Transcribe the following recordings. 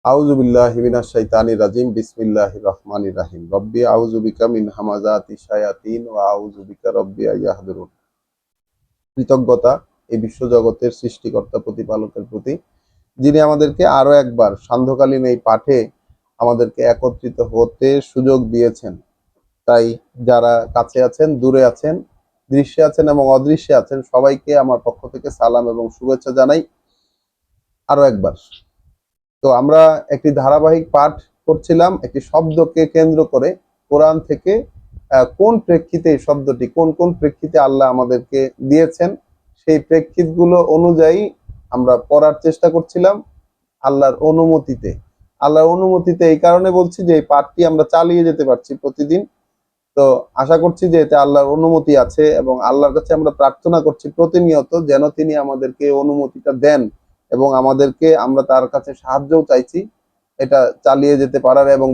আউযু বিল্লাহি মিনাশ শাইতানির রাজিম বিসমিল্লাহির রহমানির রহিম রব্বি আউযু বিকা মিন হামাযাতিশ শায়াতিন ওয়া আউযু বিকা রব্বি আইয়াহদুরুন। কৃতজ্ঞতা এই বিশ্বজগতের সৃষ্টিকর্তা প্রতিপালকের প্রতি, যিনি আমাদেরকে আরো একবার সান্ধ্যকালীন এই পাঠে আমাদেরকে একত্রিত হতে সুযোগ দিয়েছেন। তাই যারা কাছে আছেন, দূরে আছেন, দৃশ্যে আছেন এবং অদৃশ্যে আছেন, সবাইকে আমার পক্ষ থেকে সালাম এবং শুভেচ্ছা জানাই আরো একবার। তো আমরা একটি ধারাবাহিক পাঠ করছিলাম একটি শব্দকে কেন্দ্র করে, কোরআন থেকে কোন প্রেক্ষিতে এই শব্দটি কোন কোন প্রেক্ষিতে আল্লাহ আমাদেরকে দিয়েছেন সেই প্রেক্ষিতগুলো অনুযায়ী আমরা পড়ার চেষ্টা করছিলাম আল্লাহর অনুমতিতে। আল্লাহর অনুমতিতে এই কারণে বলছি যে এই পাঠটি আমরা চালিয়ে যেতে পারছি প্রতিদিন। তো আশা করছি যে এতে আল্লাহর অনুমতি আছে এবং আল্লাহর কাছে আমরা প্রার্থনা করছি প্রতিনিয়ত যেন তিনি আমাদেরকে অনুমতিটা দেন এবং আমাদেরকে, আমরা তার কাছে সাহায্যও চাইছি এটা চালিয়ে যেতে পারার, এবং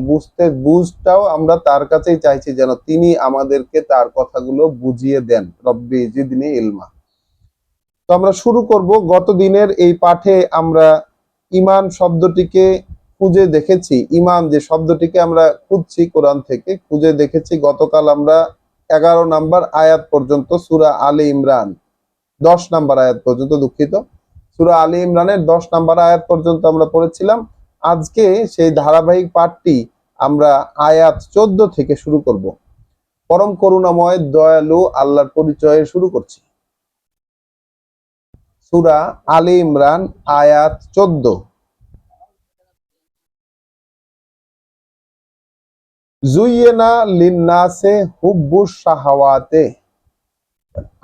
বুঝটাও আমরা তার কাছেই চাইছি যেন তিনি আমাদেরকে তার কথাগুলো বুঝিয়ে দেন। রব্বি জিদনি ইলমা। তো আমরা শুরু করব গত দিনের এই পাঠে। আমরা ঈমান শব্দটিকে খুঁজে দেখেছি, ঈমান যে শব্দটিকে আমরা খুঁজছি কোরআন থেকে খুঁজে দেখেছি। গতকাল আমরা 11 নাম্বার আয়াত পর্যন্ত সূরা আলে ইমরান, 10 নাম্বার আয়াত পর্যন্ত, দুঃখিত, সূরা আলে ইমরানের 10 নাম্বার আয়াত পর্যন্ত আমরা পড়েছিলাম। আজকে সেই ধারাবাহিক পাঠটি আমরা আয়াত 14 থেকে শুরু করব। পরম করুণাময় দয়ালু আল্লাহর পরিচয়ে শুরু করছি। সূরা আলে ইমরান আয়াত 14। জুইয়েনা লিন্নাসে হুব্বুস শাহাওয়াতে,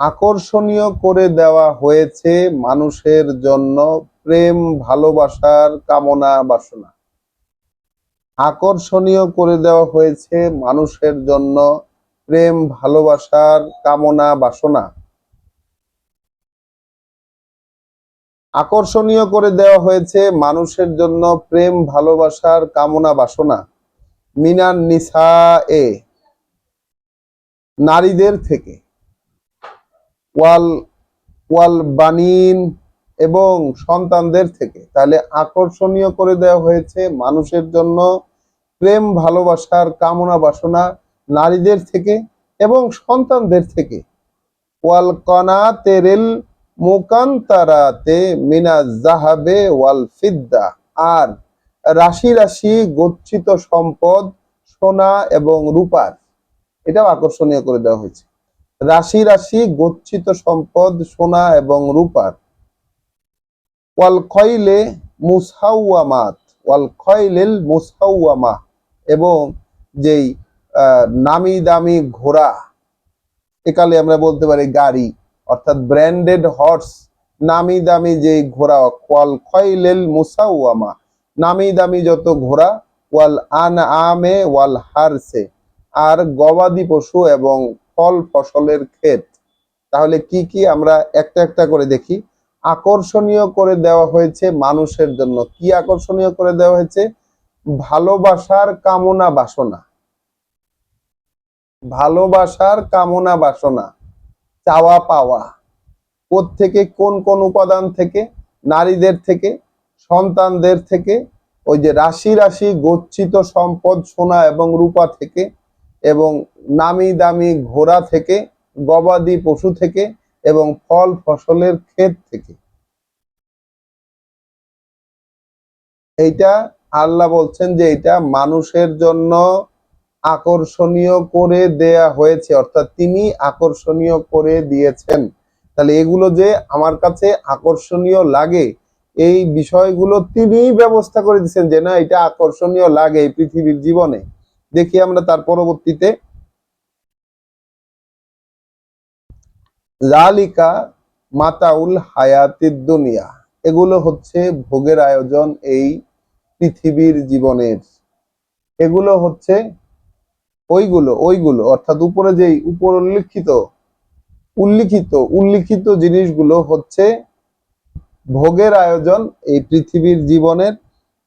আকর্ষণীয় করে দেওয়া হয়েছে মানুষের জন্য প্রেম ভালোবাসার কামনা বাসনা। আকর্ষণীয় করে দেওয়া হয়েছে মানুষের জন্য প্রেম ভালোবাসার কামনা বাসনা। আকর্ষণীয় করে দেওয়া হয়েছে মানুষের জন্য প্রেম ভালোবাসার কামনা বাসনা। মিনান নিসা এ, নারীদের থেকে, ওয়াল ওয়াল বানিন, এবং সন্তানদের থেকে। তাহলে আকর্ষণীয় করে দেওয়া হয়েছে মানুষের জন্য প্রেম ভালোবাসার কামনা বাসনা নারীদের থেকে এবং সন্তানদের থেকে। ওয়াল কনাতেরিল মুকান্তারাতে মিনাজ যাহাবে ওয়াল ফিদ্দা, আর রাশি রাশি গচ্ছিত সম্পদ সোনা এবং রূপার, এটাও আকর্ষণীয় করে দেওয়া হয়েছে। রাশি রাশি গচ্ছিত সম্পদ সোনা এবং রূপার। ওয়াল খয়লে মুসাওয়ামাত, ওয়াল খয়লিল মুসাওয়ামা, এবং যেই নামি দামি ঘোড়া, একালে আমরা বলতে পারি গাড়ি, অর্থাৎ ব্র্যান্ডেড হর্স, নামি দামি যেই ঘোড়া। ওয়াল খয়লিল মুসাওয়ামা, নামি দামি যত ঘোড়া। ওয়াল আনআমে ওয়াল হারসে, আর গবাদি পশু এবং ফল ফসলের ক্ষেত। তাহলে কি কি আমরা একটা একটা করে দেখি। আকর্ষণীয় করে দেওয়া হয়েছে মানুষের জন্য, কি আকর্ষণীয় করে দেওয়া হয়েছে? ভালোবাসার কামনা বাসনা। ভালোবাসার কামনা বাসনা, চাওয়া পাওয়া। কোত্থেকে? কোন কোন উপাদান থেকে? নারীদের থেকে, সন্তানদের থেকে, ওই যে রাশি রাশি গচ্ছিত সম্পদ সোনা এবং রূপা থেকে, এবং নামি দামি ঘোড়া থেকে, গবাদি পশু থেকে, এবং ফল ফসলের ক্ষেত থেকে। এইটা আল্লাহ বলছেন যে এটা মানুষের জন্য আকর্ষণীয় করে দেয়া হয়েছে, অর্থাৎ তিনি আকর্ষণীয় করে দিয়েছেন। তাহলে এগুলো যে আমার কাছে আকর্ষণীয় লাগে, এই বিষয়গুলো তিনিই ব্যবস্থা করে দিচ্ছেন যে না এটা আকর্ষণীয় লাগে এই পৃথিবীর জীবনে। দেখি আমরা তার পরবর্তীতে, জালিকা মাতাউল হায়াতিদ দুনিয়া, এগুলো হচ্ছে ভোগের আয়োজন এই পৃথিবীর জীবনের। এগুলো হচ্ছে ওইগুলো ওইগুলো অর্থাৎ উপরে যেই উপর উল্লিখিত উল্লিখিত জিনিসগুলো হচ্ছে ভোগের আয়োজন এই পৃথিবীর জীবনের।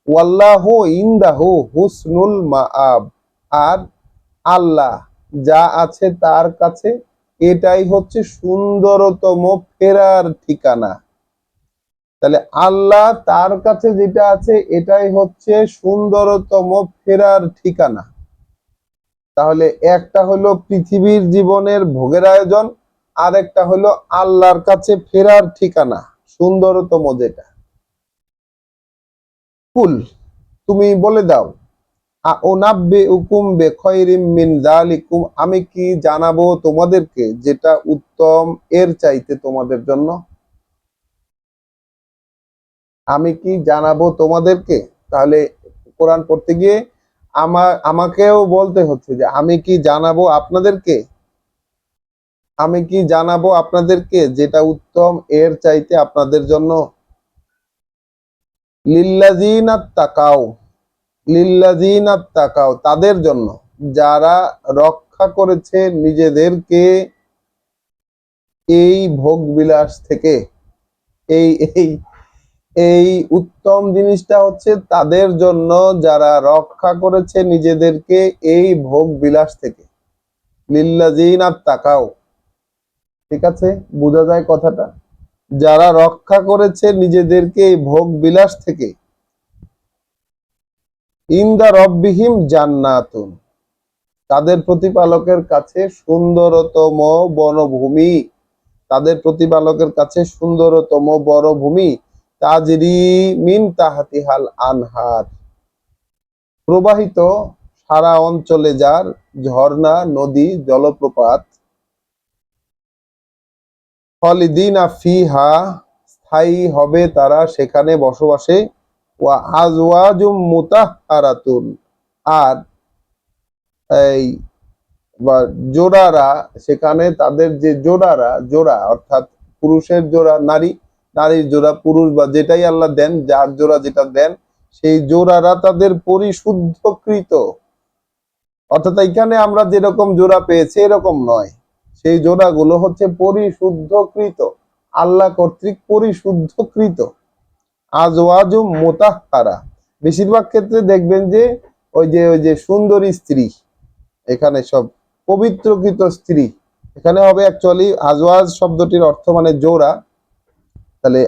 ওয়াল্লাহু ইনদাহু হুসনুল মাআব, আর আল্লাহ যা আছে তার কাছে এটাই হচ্ছে সুন্দরতম ফেরার ঠিকানা। তাহলে আল্লাহ তার কাছে যেটা আছে এটাই হচ্ছে সুন্দরতম ফেরার ঠিকানা। তাহলে একটা হলো পৃথিবীর জীবনের ভোগের আয়োজন, আর একটা হলো আল্লাহর কাছে ফেরার ঠিকানা সুন্দরতম যেটা। কুল, তুমি বলে দাও, আউনাব্বিউকুম বিখায়রিম মিন যালিকুম, আমি কি জানাবো তোমাদেরকে যেটা উত্তম এর চাইতে তোমাদের জন্য? আমি কি জানাবো তোমাদেরকে? তাহলে কোরআন পড়তে গিয়ে আমাকেও বলতে হচ্ছে যে আমি কি জানাবো আপনাদেরকে, আমি কি জানাবো আপনাদেরকে যেটা উত্তম এর চাইতে আপনাদের জন্য। লিল্লাযিনাত তাকাও, লিল্লাযিনাত তাকাও, তাদের জন্য যারা রক্ষা করেছে নিজেদেরকে এই ভোগ বিলাস থেকে। এই এই এই উত্তম জিনিসটা হচ্ছে তাদের জন্য যারা রক্ষা করেছে নিজেদেরকে এই ভোগ বিলাস থেকে। লিল্লাযিনাত তাকাও, ঠিক আছে, বোঝা যায় কথাটা? যারা রক্ষা করেছে নিজেদেরকে এই ভোগ বিলাস থেকে। ইনদা রব্বিহিম জান্নাতুন, তাদের প্রতিপালকের কাছে সুন্দরতম বনভূমি, তাদের প্রতিপালকের কাছে সুন্দরতম বনভূমি। তাজরি মিন তাহতিহাল আনহার, প্রবাহিত সারা অঞ্চলে যার ঝর্ণা, নদী, জলপ্রপাত। খালিদিনা ফিহা, স্থায়ী হবে তারা সেখানে বসবাসে। ওয়া আজওয়াজুম মুতাহহারাতুন, আর এই বা জোড়ারা সেখানে, তাদের যে জোড়ারা, জোড়া অর্থাৎ পুরুষের জোড়া নারী, নারীর জোড়া পুরুষ, বা যেটাই আল্লাহ দেন, যার জোড়া যেটা দেন, সেই জোড়ারা তাদের পরিশুদ্ধকৃত। অর্থাৎ এখানে আমরা যেরকম জোড়া পেয়েছি এরকম নয়, সেই জোড়াগুলো হচ্ছে পরিশুদ্ধকৃত, আল্লাহ কর্তৃক পরিশুদ্ধকৃত। আজওয়াজুম মুতাহহারা, বেশিরভাগ ক্ষেত্রে দেখবেন যে ওই যে সুন্দরী স্ত্রী, এখানে সব পবিত্রকৃত স্ত্রী, এখানে হবে অ্যাকচুয়ালি আজওয়াজ শব্দটির অর্থ মানে জোড়া। তাহলে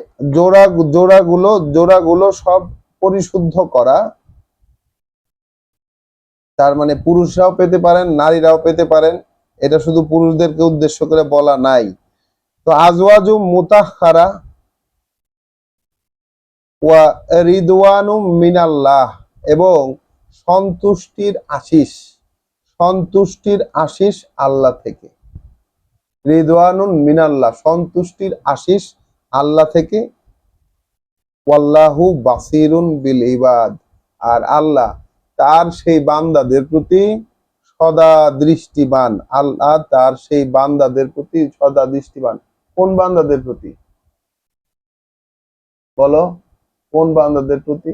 জোড়াগুলো সব পরিশুদ্ধ করা, তার মানে পুরুষরাও পেতে পারেন, নারীরাও পেতে পারেন, এটা শুধু পুরুষদেরকে উদ্দেশ্য করে বলা নাই। তো আজওয়াজুম মুতাহহারা ওয়া রিদওয়ানুম মিনাল্লাহ, এবং সন্তুষ্টির আশিস, সন্তুষ্টির আশিস আল্লাহ থেকে। রিদওয়ানুন মিনাল্লাহ, সন্তুষ্টির আশিস আল্লাহ থেকে। ওয়াল্লাহু বাসিরুন বিল ইবাদ, আর আল্লাহ তার সেই বান্দাদের প্রতি সদা দৃষ্টিবান। আল্লাহ তার সেই বান্দাদের প্রতি সদা দৃষ্টিবান। কোন বান্দাদের প্রতি বলো? কোন বান্দাদের প্রতি?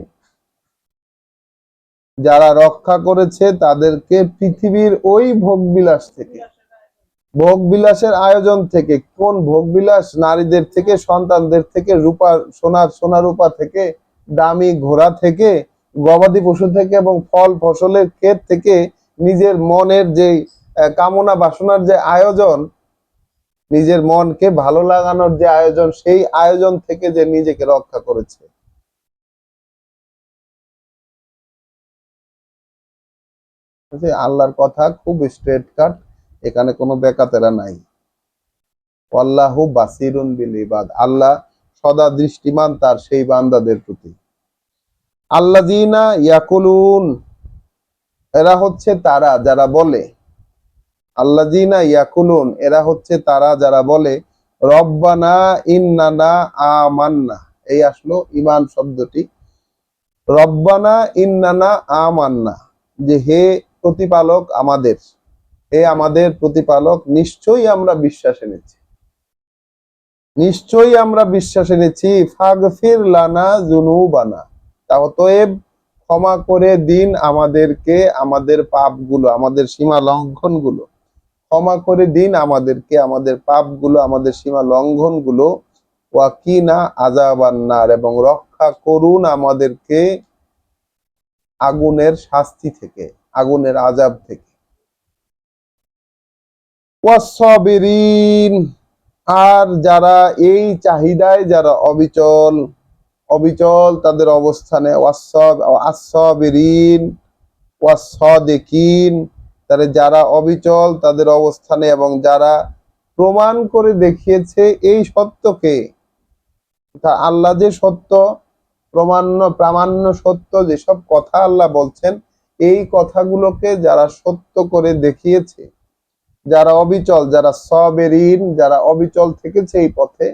যারা রক্ষা করেছে তাদেরকে পৃথিবীর ওই ভোগবিলাস থেকে, ভোগবিলাসের আয়োজন থেকে। কোন ভোগবিলাস? নারীদের থেকে, সন্তানদের থেকে, রূপা সোনা রূপা থেকে, দামি ঘোড়া থেকে, গবাদি পশু থেকে, এবং ফল ফসলের ক্ষেত থেকে, নিজের মনের যে কামনা বাসনার যে আয়োজন, নিজের মনকে ভালো লাগানোর যে আয়োজন, সেই আয়োজন থেকে যে নিজেকে রক্ষা করেছে। আল্লাহর কথা খুব স্ট্রেট কাট, এখানে কোনো বেকাতেরা নাই। আল্লাহু বাসিরুন বিল ইবাদ, আল্লাহ সদা দৃষ্টিমান তার সেই বান্দাদের প্রতি। আল্লাযীনা ইয়াকুলুন, এরা হচ্ছে তারা যারা বলে, আল্লাযীনা ইয়াকুলুন, এরা হচ্ছে তারা যারা বলে, রব্বানা ইন্নানা আমান্না, এই আসলো ঈমান শব্দটি। রব্বানা ইন্নানা আমান্না, যে হে প্রতিপালক আমাদের, হে আমাদের প্রতিপালক, নিশ্চয়ই আমরা বিশ্বাস এনেছি, নিশ্চয়ই আমরা বিশ্বাস এনেছি। ফাগফির লানা যুনুবানা, তা অতএব ক্ষমা করে দিন আমাদেরকে আমাদের পাপগুলো, আমাদের সীমা লঙ্ঘনগুলো। ক্ষমা করে দিন আমাদেরকে আমাদের পাপগুলো, আমাদের সীমা লঙ্ঘনগুলো। ওয়াকিনা আযাবান নার, এবং রক্ষা করুন আমাদেরকে আগুনের শাস্তি থেকে, আগুনের আযাব থেকে। ওয়াসসাবিরিন, আর যারা এই চাহিদায় যারা অবিচল, অবিচল তাদের অবস্থানে, ওয়াস-সাবিরিন ওয়াস-সাদিকিন, তাহলে যারা অবিচল তাদের অবস্থানে এবং যারা প্রমাণ করে দেখিয়েছে এই সত্যকে, আল্লাহ যে সত্য, প্রামাণ্য সত্য, যেসব কথা আল্লাহ বলছেন এই কথাগুলোকে যারা সত্য করে দেখিয়েছে, যারা অবিচল, যারা সাবিরিন, যারা অবিচল থেকেছে এই পথে,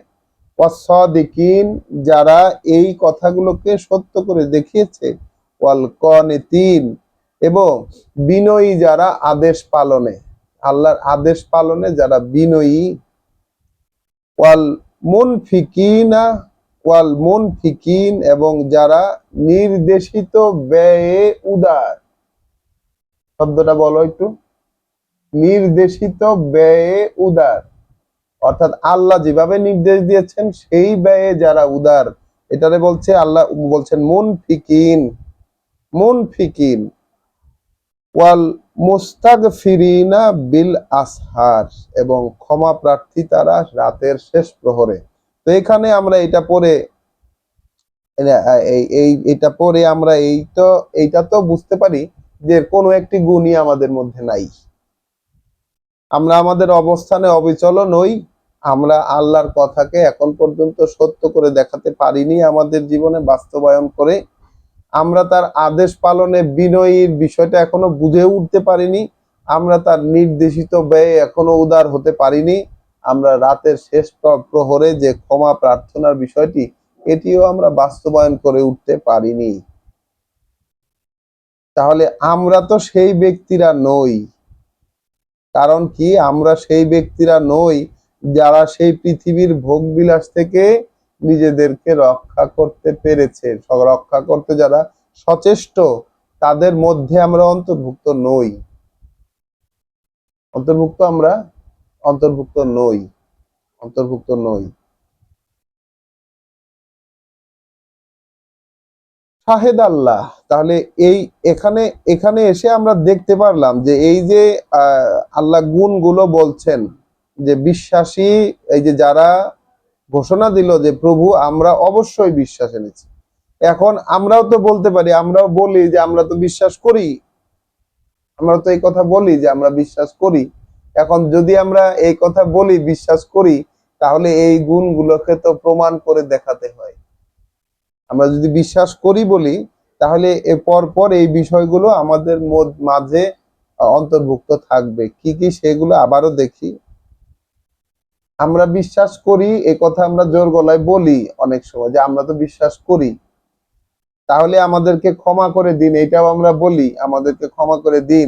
ওয়াস-সাদিকিন, যারা এই কথাগুলোকে সত্য করে দেখিয়েছে, ওয়াল কানিতিন, এবং বিনয়ী যারা আদেশ পালনে, আল্লাহর আদেশ পালনে যারা বিনয়ী, ওয়াল মুনফিকিনা ওয়াল মুনফিকিন, এবং যারা নির্দেশিত ব্যয়ে উদার। শব্দটা বলো একটু, নির্দেশিত ব্যয়ে উদার, অর্থাৎ আল্লাহ যেভাবে নির্দেশ দিয়েছেন সেই ব্যয়ে যারা উদার, এটারে বলছে, আল্লাহ বলছেন মুনফিকিন। মুনফিকিন ওয়াল মুস্তাগফিরিনা বিল আসহার, এবং ক্ষমা প্রার্থী তারা রাতের শেষ প্রহরে। তো এখানে আমরা এটা পড়ে এটা পড়ে আমরা এইটা তো বুঝতে পারি যে কোনো একটি গুণই আমাদের মধ্যে নাই। আমরা আমাদের অবস্থানে অবিচল নই, আমরা আল্লাহর কথাকে এখন পর্যন্ত সত্য করে দেখাতে পারিনি আমাদের জীবনে বাস্তবায়ন করে। আমরা তার আদেশ পালনে বিনয়ীর বিষয়টা এখনো বুঝে উঠতে পারিনি, আমরা তার নির্দেশিত ব্যয়ে এখনো উদার হতে পারিনি, আমরা রাতের শেষ প্রহরে যে ক্ষমা প্রার্থনার বিষয়টি এটিও আমরা বাস্তবায়ন করে উঠতে পারিনি। তাহলে আমরা তো সেই ব্যক্তিরা নই। কারণ কি, আমরা সেই ব্যক্তিরা নই যারা সেই পৃথিবীর ভোগবিলাস থেকে নিজেদেরকে রক্ষা করতে পেরেছে, রক্ষা করতে যারা সচেষ্ট, তাদের মধ্যে আমরা অন্তর্ভুক্ত নই। আমরা অন্তর্ভুক্ত নই, অন্তর্ভুক্ত নই। শাহেদ আল্লাহ। তাহলে এখানে এখানে এসে আমরা দেখতে পারলাম যে এই যে আল্লাহ গুণগুলো বলছেন, যে বিশ্বাসী, এই যে যারা ঘোষণা দিল যে প্রভু আমরা অবশ্যই বিশ্বাস এনেছি, এখন আমরাও তো বলতে পারি, আমরাও বলি যে আমরা তো বিশ্বাস করি, আমরা তো এই কথা বলি যে আমরা বিশ্বাস করি। এখন যদি আমরা এই কথা বলি বিশ্বাস করি, তাহলে এই গুণগুলোকে তো প্রমাণ করে দেখাতে হয়। আমরা যদি বিশ্বাস করি বলি, তাহলে পর এই বিষয়গুলো আমাদের মাঝে অন্তর্ভুক্ত থাকবে। কি কি সেগুলো আবারও দেখি। আমরা বিশ্বাস করি এই কথা আমরা জোর গলায় বলি অনেক সময় যে আমরা তো বিশ্বাস করি, তাহলে আমাদেরকে ক্ষমা করে দিন, এটাও আমরা বলি, আমাদেরকে ক্ষমা করে দিন,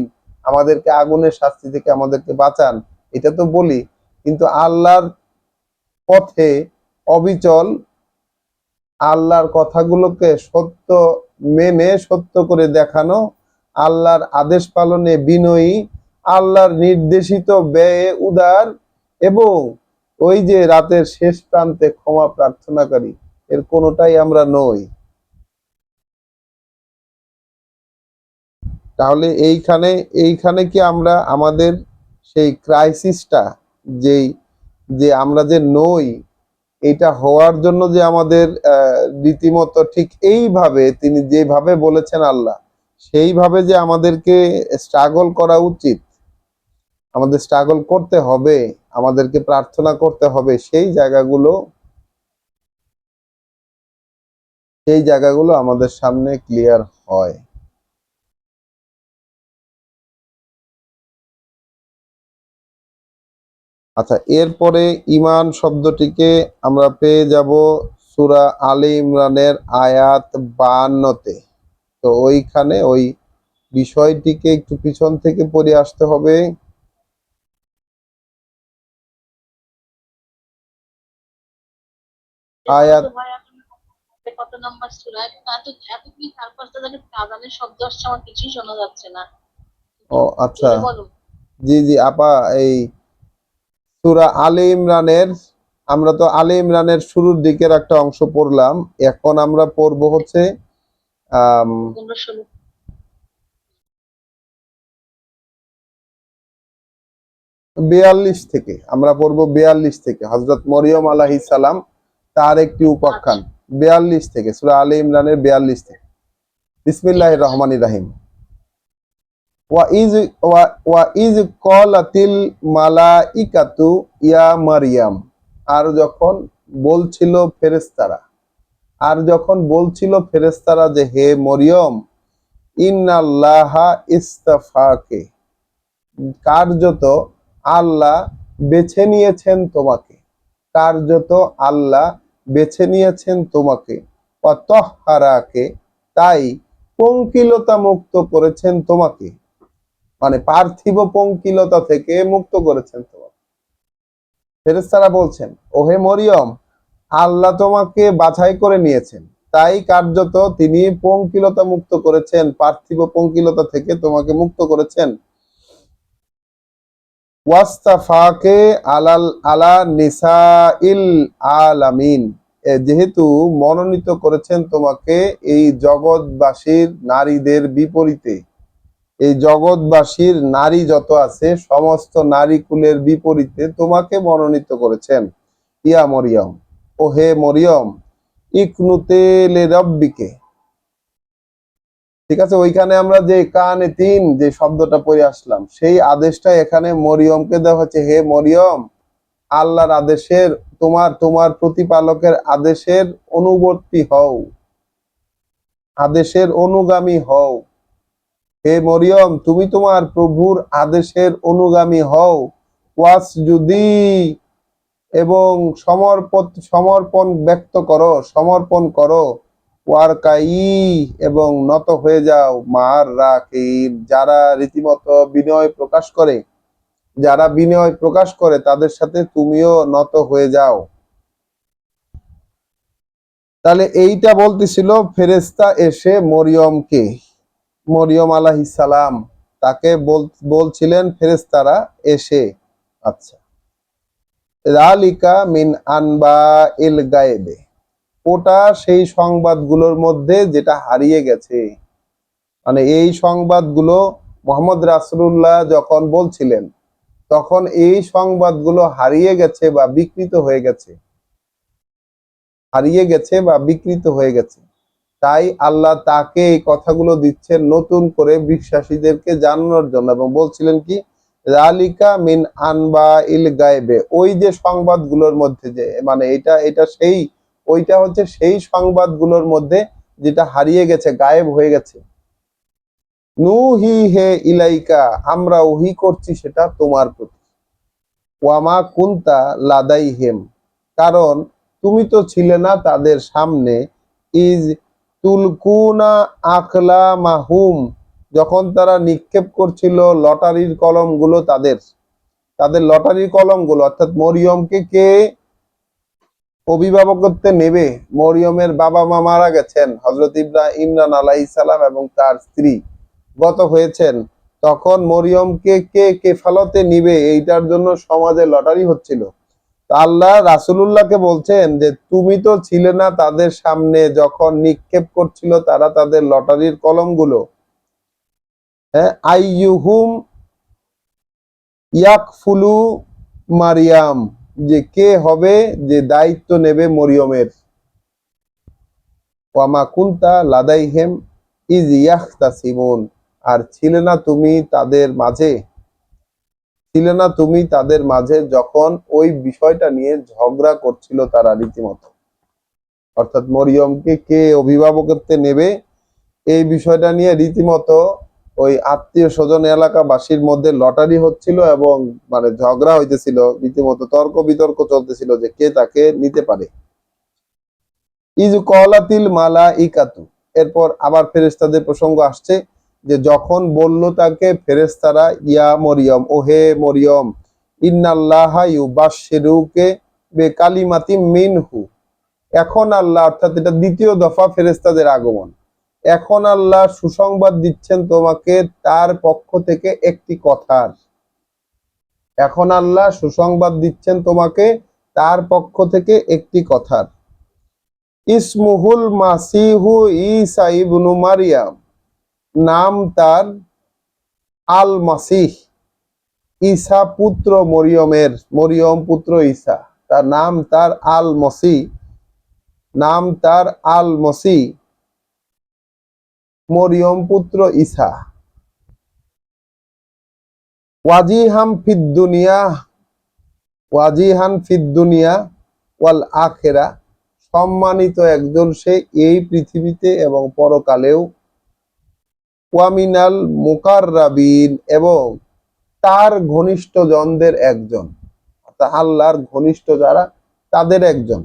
আমাদেরকে আগুনের শাস্তি থেকে আমাদেরকে বাঁচান, এটা তো বলি। কিন্তু আল্লাহর পথে অবিচল, আল্লাহর কথাগুলোকে সত্য মেনে সত্য করে দেখানো, আল্লাহর আদেশ পালনে বিনয়ী, আল্লাহর নির্দেশিত ব্যয়ে উদার, এবং ওই যে রাতের শেষ প্রান্তে ক্ষমা প্রার্থনাকারী, এর কোনোটাই আমরা নই। তাহলে এইখানে কি আমরা আমাদের সেই ক্রাইসিসটা, যেই যে আমরা যে নই, এটা হওয়ার জন্য যে আমাদের রীতিমতো ঠিক এইভাবে তিনি যেভাবে বলেছেন আল্লাহ, সেইভাবে যে আমাদেরকে স্ট্রাগল করা উচিত, আমাদের স্ট্রাগল করতে হবে, আমাদেরকে প্রার্থনা করতে হবে, সেই জায়গাগুলো আমাদের সামনে ক্লিয়ার হয়। আচ্ছা, এরপরে ঈমান শব্দটিকে আমরা পেয়ে যাব সূরা আলে ইমরানের আয়াত 52-তে। তো ওইখানে ওই বিষয়টিকে একটু পিছন থেকে পড়ে আসতে হবে। আয়াত কত নাম্বার সূরা? এতদিন চার পাঁচটা জায়গায় আযানের শব্দ আসছে, আমার কিছুই শোনা যাচ্ছে না। ও আচ্ছা, জোরে বলো। জি আপা, এই সূরা আলে ইমরানের, আমরা তো আলে ইমরানের শুরুর দিকের একটা অংশ পড়লাম, এখন আমরা পড়বো হচ্ছে 15-16। 42 থেকে, আমরা পড়বো 42 থেকে, হযরত মরিয়ম আলাইহিস সালাম তার একটি উপাখ্যান। আচ্ছা 42 থেকে, সূরা আলে ইমরানের 42 থেকে। বিসমিল্লাহির রহমানির রহিম। ওয়া ইজ ক্বালাতিল মালাইকাতু ইয়া মারইয়াম। আর যখন বলছিল ফেরেশতারা, যে হে মরিয়ম, ইন্নাল্লাহা ইস্তাফাকে, কার্যত আল্লাহ বেছে নিয়েছেন তোমাকে, ওয়াতাহহারাকে, তাই পঙ্কিলতা মুক্ত করেছেন তোমাকে, মানে পার্থিব পঙ্কিলতা থেকে মুক্ত করেছেন তোমাকে। ফেরেশতারা বলছেন, ওহে মরিয়ম, আল্লাহ তোমাকে বাছাই করে নিয়েছেন, তাই কার্যত তিনি পঙ্কিলতা মুক্ত করেছেন, পার্থিব পঙ্কিলতা থেকে তোমাকে মুক্ত করেছেন। ওয়াস্তাফাকে আলা নিসাইল আলামিন, যেহেতু মনোনীত করেছেন তোমাকে এই জগৎবাসীর নারীদের বিপরীতে, এই জগৎবাসীর নারী যত আছে সমস্ত নারী কুলের বিপরীতে তোমাকে মনোনীত করেছেন। ইয়া মরিয়ম, ও হে মরিয়ম, ইকনুতে লিরাব্বিকে। ঠিক আছে, ওইখানে আমরা যে কানে তিন যে শব্দটা পড়ে আসলাম, সেই আদেশটা এখানে মরিয়মকে দেওয়া হচ্ছে। হে মরিয়ম, আল্লাহর আদেশের, তোমার প্রতিপালকের আদেশের অনুবর্তী হও, আদেশের অনুগামী হও। হে মরিয়ম, তুমি তোমার প্রভুর আদেশের অনুগামী হও। ওয়াসজুদি, এবং সমর্পণ করো। ওয়ারকাই, এবং নত হয়ে যাও। মার রাকিব, যারা রীতিমতো বিনয় প্রকাশ করে তাদের সাথে তুমিও নত হয়ে যাও। তাহলে এইটা বলতেছিল ফেরেশতা এসে মরিয়ম আলাইহিস সালাম তাকে বলছিলেন ফেরেশতারা এসে। আচ্ছা, যালিকা মিন আনবাইল গায়বে, ওটা সেই সংবাদগুলোর মধ্যে যেটা হারিয়ে গেছে। মানে এই সংবাদগুলো মুহাম্মদ রাসূলুল্লাহ যখন বলছিলেন তখন এই সংবাদগুলো হারিয়ে গেছে বা বিকৃত হয়ে গেছে। তাই আল্লাহ তাকে এই কথাগুলো দিচ্ছেন নতুন করে বিশ্বাসীদেরকে জানানোর জন্য, এবং বলছিলেন কি, যালিকা মিন আনবাইল গায়বে, ওই যে সংবাদগুলোর মধ্যে যে, মানে ওইটা হচ্ছে সেই সংবাদগুলোর মধ্যে যেটা হারিয়ে গেছে, গায়েব হয়ে গেছে। নুহি হে ইলাইকা, আমরা ওহী করছি সেটা তোমার প্রতি। ওয়ামা কুনতা লাদাইহিম, কারণ তুমি তো ছিলে না তাদের সামনে। ইজ তুলকুনা আকলামাহুম, যখন তারা নিক্ষেপ করছিল লটারির কলমগুলো, তাদের লটারির কলমগুলো, অর্থাৎ মরিয়মকে কে অভিভাবকত্বে নেবে। মরিয়মের বাবা মা মারা গেছেন, হযরত ইমরান আলাইহিস সালাম এবং তার স্ত্রী গত হয়েছেন। তখন মরিয়মকে কে কেফালতে নিবে, এইটার জন্য সমাজে লটারি হচ্ছিল। আল্লাহ রাসূলুল্লাহকে বলছেন যে তুমি তো ছিলে না তাদের সামনে যখন নিক্ষেপ করছিল তারা তাদের লটারির কলমগুলো। হ্যাঁ, আইয়ুহুম ইয়াকফুলু মারিয়াম, যে কে হবে যে দায়িত্ব নেবে মরিয়মের। ওয়ামা কুনতা লাদাইহিম ইজ ইয়াখতাসিমুন, আর ছিলে না তুমি তাদের মাঝে যখন ওই বিষয়টা নিয়ে ঝগড়া করছিল তারা রীতিমতো, অর্থাৎ মরিয়মকে কে অভিভাবকত্বে নেবে এই বিষয়টা নিয়ে রীতিমতো ওই আত্মীয় স্বজন এলাকাবাসীর মধ্যে লটারি হচ্ছিল, এবং মানে ঝগড়া হইতেছিল, রীতিমতো তর্ক বিতর্ক চলতেছিল যে কে তাকে নিতে পারে। ইজ কলাতিল মালাইকাতু, এরপর আবার ফেরেশতাদের প্রসঙ্গ আসছে, যে যখন বলল তাকে ফেরেশতারা, ইয়া মরিয়ম, ও হে মরিয়ম, ইন্নাল্লাহা ইউবাশশিরুকে বিকালিমাতিম মিনহু, এখন আল্লাহ, অর্থাৎ এটা দ্বিতীয় দফা ফেরেশতাদের আগমন, এখন আল্লাহ সুসংবাদ দিচ্ছেন তোমাকে তার পক্ষ থেকে একটি কথার। এখন আল্লাহ সুসংবাদ দিচ্ছেন তোমাকে তার পক্ষ থেকে একটি কথার। ইসমুহুল মাসিহু ঈসা ইবনু মারিয়াম, নাম তার আল মাসিহ, ঈসা পুত্র মরিয়ম পুত্র ঈসা, তার নাম তার আল মসিহ। নাম তার আল মসি, মরিয়ম পুত্র ঈসা। ওয়াজিহাম ফিদ দুনিয়া, ওয়াজিহান ফিদ দুনিয়া ওয়াল আখিরা, সম্মানিত একজন সে এই পৃথিবীতে এবং পরকালেও। ওয়ামিনাল মুকাররাবিন, এবং তার ঘনিষ্ঠ জনদের একজন, অর্থাৎ আল্লাহর ঘনিষ্ঠ যারা তাদের একজন।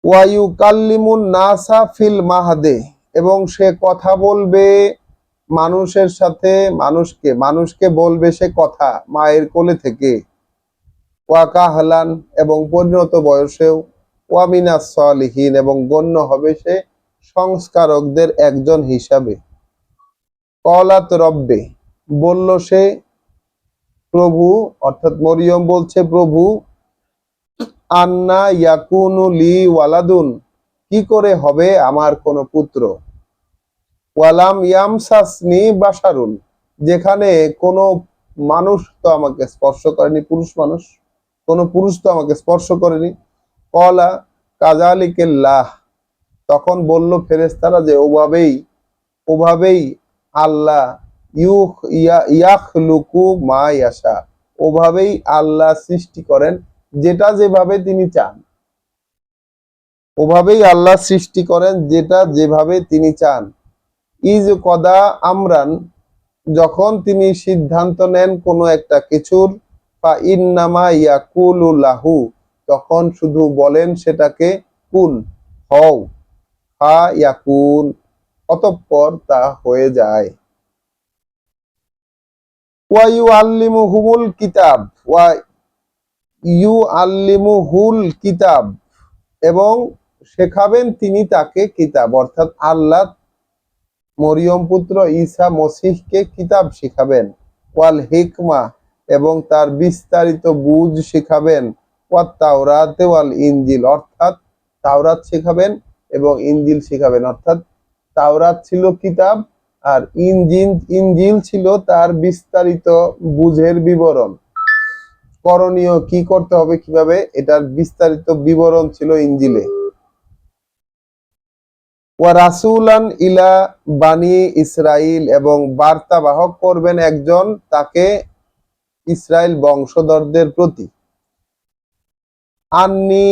ওয়ায়ুকাল্লিমুন নাসা ফিল মাহদে, এবং সে কথা বলবে মানুষের সাথে, মানুষকে বলবে সে কথা মায়ের কোলে থেকে। ওয়াকাহলান, এবং পরিণত বয়সেও। ওয়ামিনাস সলিহিন, এবং গণ্য হবে সে সংস্কারকদের একজন হিসাবে। কলাত রব্বে, বলল সে প্রভু, অর্থাৎ মরিয়ম বলছে প্রভু, আন্না ইয়াকুনু লি ওয়ালাদুন, কি করে হবে আমার কোনো পুত্র। ওয়ালাম ইয়ামসাসনি বাশারুন, যেখানে কোনো মানুষ তো আমাকে স্পর্শ করেনি, কোনো পুরুষ তো আমাকে স্পর্শ করেনি। কলা কাযালিকাল্লাহ, তখন বলল ফেরেশতারা যে ওভাবেই আল্লাহ ইয়াখলুকু মা ইয়াশা, ওভাবেই আল্লাহ সৃষ্টি করেন যেটা যেভাবে তিনি চান, ওভাবেই আল্লাহ সৃষ্টি করেন যেটা যেভাবে তিনি চান। ইজ কদা আমরান, যখন তিনি সিদ্ধান্ত নেন কোনো একটা কিছুর, ফা ইন্নামা ইয়াকুলু লাহু, তখন শুধু বলেন সেটাকে কুন, হও। ফা ইয়াকুন, অতঃপর তা হয়ে যায়। ওয়া ইউআল্লিমুহুমুল কিতাব, ওয়া ইউআল্লিমুহুল কিতাব, এবং শেখাবেন তিনি তাকে কিতাব, অর্থাৎ আল্লাহ মরিয়ম পুত্র ঈসা মসিহকে কিতাব শিখাবেন। ওয়াল হিকমা, এবং তার বিস্তারিত বুঝ শিখাবেন। ওয়াত তাওরাত ওয়াল ইনজিল, অর্থাৎ তাওরাত শিখাবেন এবং ইনজিল শিখাবেন, অর্থাৎ তাওরাত ছিল কিতাব আর ইনজিল ছিল তার বিস্তারিত বুঝের বিবরণ, করণীয় কি করতে হবে কিভাবে, এটার বিস্তারিত বিবরণ ছিল ইনজিলে। ওয়া রাসূলান ইলা বানি ইসরাইল, এবং বার্তাবাহক করবেন একজন তাকে ইসরাইল বংশধরদের প্রতি। আন্নি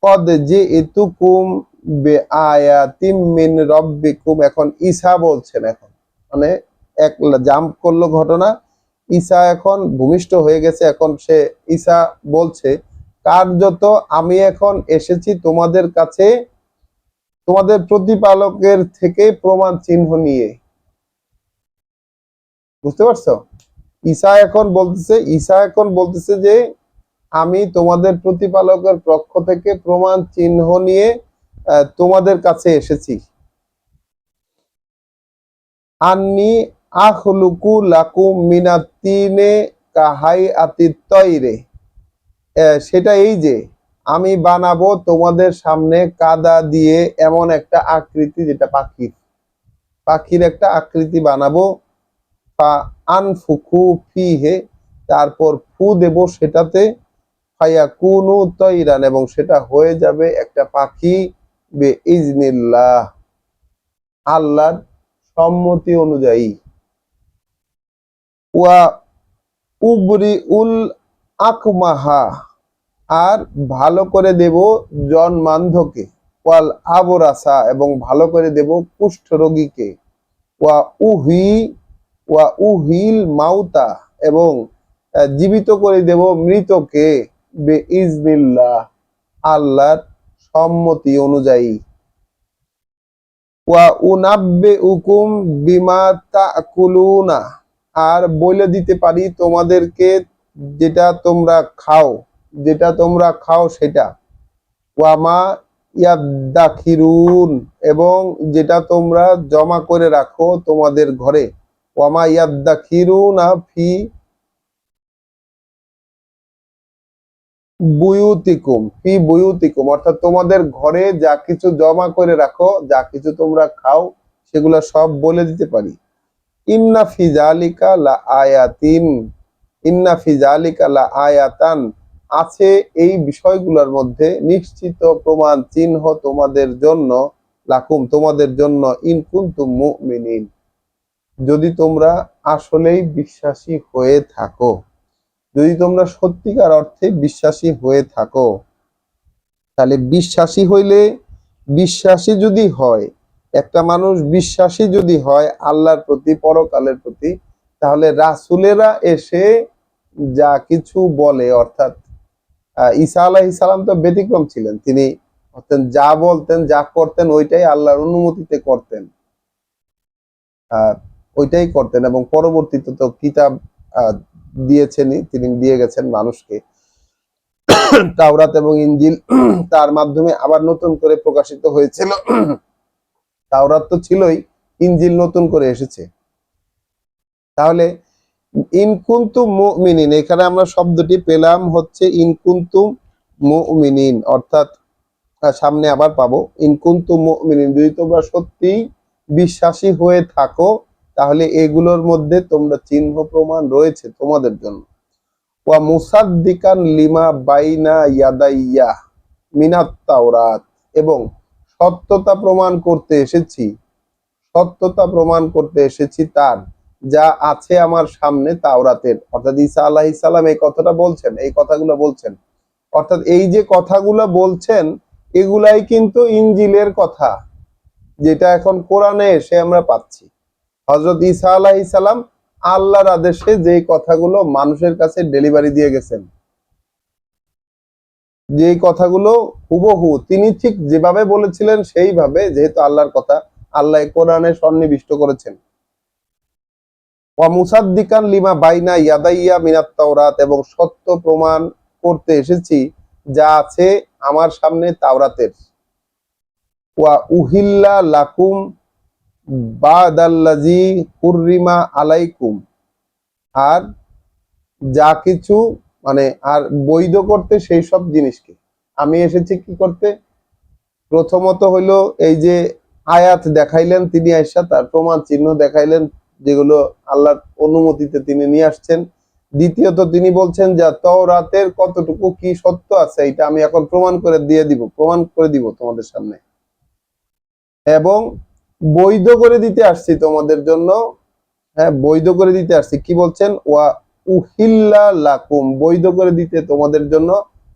কদ জিতুকুম বিআয়াতিম মিন রাব্বিকুম, এখন ঈসা বলছেন, এখন মানে এক জাম্প করলো ঘটনা, ঈসা এখন ভূমিষ্ঠ হয়ে গেছে, এখন সে ঈসা বলছে কার্যত আমি এখন এসেছি তোমাদের কাছে তোমাদের প্রতিপালকের থেকে প্রমাণ চিহ্ন নিয়ে। বুঝতে পারছো? ঈসা এখন বলতেছে যে আমি তোমাদের প্রতিপালকের পক্ষ থেকে প্রমাণ চিহ্ন নিয়ে তোমাদের কাছে এসেছি। আন্নি আখলুকু লাকুম মিনাত তিনে কাহাইআতিত তয়রে, সেটা এই যে আমি বানাবো তোমাদের সামনে কাদা দিয়ে এমন একটা আকৃতি, যেটা পাখির একটা আকৃতি বানাবো। ফা আনফুকু ফিহে, তারপর ফু দেব সেটাতে। ফায়াকুনু তয়রান, এবং সেটা হয়ে যাবে একটা পাখি। বে ইজনিল্লাহ, আল্লাহর সম্মতি অনুযায়ী। ওয়া উবরিউল আকমাহা, আর ভালো করে দেব জন্মান্ধকে। ওয়াল আবরাসা, এবং ভালো করে দেব কুষ্ঠ রোগীকে। ওয়া উহি ওয়া উহিল মাউতা, এবং জীবিত করে দেব মৃতকে। বে ইজনিল্লাহ, আল্লাহর সম্মতি অনুযায়ী। ওয়া উনাব্বিউকুম বিমা তাকুলুনা, আর বলে দিতে পারি তোমাদেরকে যেটা তোমরা খাও সেটা। ওয়ামা ইয়াদ্দাখিরুন, এবং যেটা তোমরা জমা করে রাখো তোমাদের ঘরে। ওয়ামা ইয়াদ্দাখিরুনা ফি বুয়ুতিকুম, অর্থাৎ তোমাদের ঘরে যা কিছু জমা করে রাখো, যা কিছু তোমরা খাও, সেগুলা সব বলে দিতে পারি। ইন্না ফি যালিকা লা আয়াতান, আছে এই বিষয়গুলোর মধ্যে নিশ্চিত প্রমাণ চিহ্ন তোমাদের জন্য, লাকুম তোমাদের জন্য, ইন কুনতুম মুমিনিন যদি তোমরা আসলেই বিশ্বাসী হয়ে থাকো, যদি তোমরা সত্যিকার অর্থে বিশ্বাসী হয়ে থাকো। তাহলে বিশ্বাসী হইলে, বিশ্বাসী যদি হয়, একটা মানুষ বিশ্বাসী যদি হয় আল্লাহর প্রতি, পরকালের প্রতি, তাহলে রাসূলেরা এসে যা কিছু বলে, অর্থাৎ ঈসা আলাইহিস সালাম তো ব্যতিক্রম ছিলেন, তিনি যা বলতেন, যা করতেন ওইটাই আল্লাহর অনুমতিতে করতেন, আহ ওইটাই করতেন। এবং পরবর্তীতে তো কিতাব দিয়েছেনই, তিনি দিয়ে গেছেন মানুষকে, তাওরাত এবং ইনজিল তার মাধ্যমে আবার নতুন করে প্রকাশিত হয়েছিল। তাওরাত তো ছিলই, ইনজিল নতুন করে এসেছে। তাহলে ইনকুন্তুম মুমিনিন, এখানে আমরা শব্দটি পেলাম হচ্ছে ইনকুন্তুম মুমিনিন, অর্থাৎ সামনে আবার পাবো ইনকুন্তুম মুমিনিন, যদি তোমরা সত্যি বিশ্বাসী হয়ে থাকো তাহলে এগুলোর মধ্যে তোমরা চিহ্ন প্রমাণ রয়েছে তোমাদের জন্য। ওয়া মুসাদ্দিকান লিমা বাইনা ইয়াদাইয়া মিনাত তাওরাত, এবং সত্যতা প্রমাণ করতে এসেছি, সত্যতা প্রমাণ করতে এসেছি তার যা আছে আমার সামনে তাওরাতের। অর্থাৎ ঈসা আলাইহিস সালাম এই কথাটা বলছেন, এই কথাগুলো বলছেন, অর্থাৎ এই যে কথাগুলো বলছেন এগুলাই কিন্তু ইনজিলের কথা, যেটা এখন কোরআনে এসে আমরা পাচ্ছি। হযরত ঈসা আলাইহিস সালাম আল্লাহর আদেশে যে কথাগুলো মানুষের কাছে ডেলিভারি দিয়ে গেছেন, যে কথাগুলো হুবহু তিনি ঠিক যেভাবে বলেছিলেন সেইভাবে, যেহেতু আল্লাহর কথা, আল্লাহ কোরআনে সন্নিবিষ্ট করেছেন। ওয়া মুসাদ্দিকান লিমা বাইনা ইয়াদাইয়া মিনাত তাওরাত, এবং সত্য প্রমাণ করতে এসেছি যা আছে আমার সামনে তাওরাতের। ওয়া উহিল্লা লাকুম বাদাল্লাজি হুররিমা আলাইকুম, আর যা কিছু মানে আর বৈধ করতে সেই সব জিনিসকে আমি এসেছি কি করতে। প্রথমত হইলো এই যে আয়াত দেখাইলেন তিনি আয়েশা, তার প্রমাণ চিহ্ন দেখাইলেন যেগুলো আল্লাহর অনুমতিতে তিনি নিয়ে আসছেন। দ্বিতীয়ত তিনি বলছেন যে তাওরাতের কতটুকু কি সত্য আছে এটা আমি এখন প্রমাণ করে দিয়ে দিব, প্রমাণ করে দিব তোমাদের সামনে, এবং বৈধ করে দিতে আসছি তোমাদের জন্য। হ্যাঁ, বৈধ করে দিতে আসছি, কি বলছেন, ওয়া উহিল্লা লাকুম, বৈধ করে দিতে তোমাদের জন্য,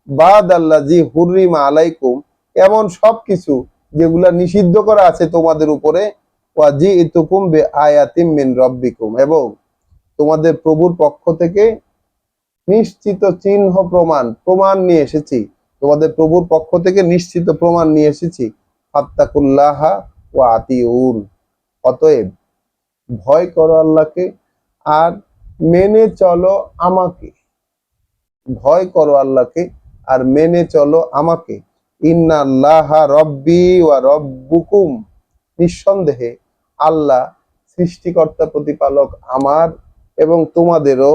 বাদাল্লাজি হুররিমা আলাইকুম, এমন সবকিছু যেগুলা নিষিদ্ধ করা আছে তোমাদের উপরে, ওয়া জিইতুকুম বিআয়াতিম মিন রাব্বিকুম, এবং তোমাদের প্রভুর পক্ষ থেকে নিশ্চিত চিহ্ন প্রমাণ, প্রমাণ নিয়ে এসেছি, তোমাদের প্রভুর পক্ষ থেকে নিশ্চিত প্রমাণ নিয়ে এসেছি। ফাত্তাকুল্লাহা ওয়া আতিউন, অতএব ভয় করো আল্লাহকে আর মেনে চলো আমাকে, ভয় করো আল্লাহকে আর মেনে চলো আমাকে। ইন্নাল্লাহা রব্বি ওয়া রব্বুকুম, নিঃসন্দেহে আল্লাহ সৃষ্টিকর্তা প্রতিপালক আমার এবং তোমাদেরও।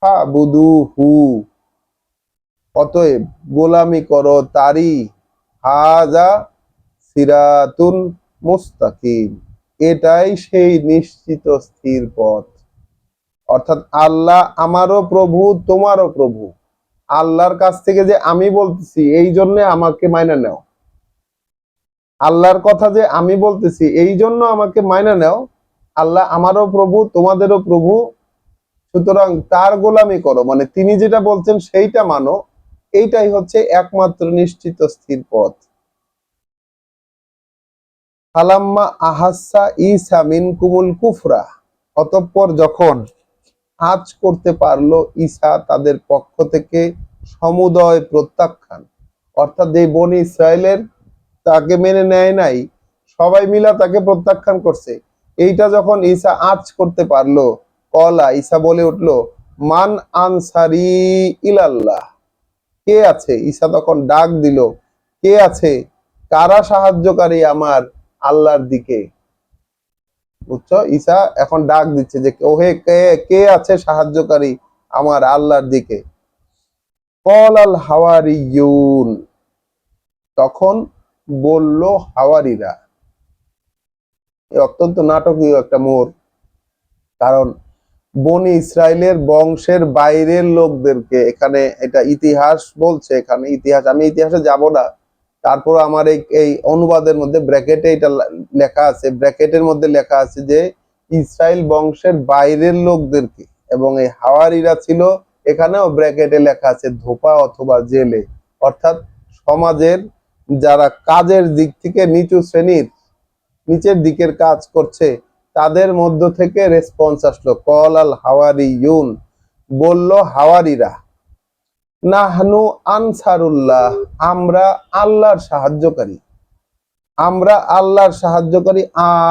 ফাবুদুহু, অতএব গোলামি করো তারই। হাজা সিরাতুন মুস্তাকিম, এটাই সেই নিশ্চিত স্থির পথ। অর্থাৎ আল্লাহ আমারও প্রভু, তোমারও প্রভু। আল্লাহর কাছ থেকে যে আমি বলতেছি এই জন্য আমাকে মাইনা নেও, আল্লাহর কথা যে আমি বলতেছি এই জন্য আমাকে মাইনা নেও। আল্লাহ আমারও প্রভু, তোমাদেরও প্রভু, সুতরাং তার গোলামি করো, মানে তিনি যেটা বলছেন সেইটা মানো, এইটাই হচ্ছে একমাত্র নিশ্চিত স্থির পথ। ফালাম্মা আহাসা ঈসা মিনকুমুল কুফরা, অতঃপর যখন আজ করতে পারলো ঈসা তাদের পক্ষ থেকে সমুদয় প্রত্যাখ্যান, অর্থাৎ যে বনি ইসরায়েলের তাকে মেনে নেয় নাই, সবাই মিলা তাকে প্রত্যাখ্যান করছে, এইটা যখন ঈসা আজ করতে পারলো, কলা ঈসা বলে উঠলো, মান আনসারি ইলাল্লাহ, কে আছে, ঈসা তখন ডাক দিল, কে আছে, কারা সাহায্যকারী আমার আল্লাহর দিকে। বুঝছো, ঈসা এখন ডাক দিচ্ছে যে ওহে কে, কে আছে সাহায্যকারী আমার আল্লাহর দিকে। কল আল হাওয়ারিয়ুন, তখন বলল হাওয়ারিরা। অত্যন্ত নাটকীয় একটা মোড়, কারণ বনি ইসরায়েলের বংশের বাইরের লোকদেরকে, এখানে এটা ইতিহাস বলছে, এখানে ইতিহাস, আমি ইতিহাসে যাব না, তারপর আমার এই এই অনুবাদের মধ্যে ব্র্যাকেটে এটা লেখা আছে, ব্র্যাকেটের মধ্যে লেখা আছে যে ইসরায়েল বংশের বাইরের লোকদেরকে, এবং এই হাওয়ারিরা ছিল, এখানেও ব্র্যাকেটে লেখা আছে ধোপা অথবা জেলে, অর্থাৎ সমাজের যারা কাজের দিক থেকে নিচু শ্রেণীর, নিচের দিকের কাজ করছে, তাদের মধ্য থেকে রেসপন্স আসলো, কল আল হাওয়ারিয়ুন, বলল হাওয়ারিরা, নাহনু আনসারুল্লাহ, আমরা আল্লাহর সাহায্যকারী, আমরা আল্লাহর সাহায্যকারী,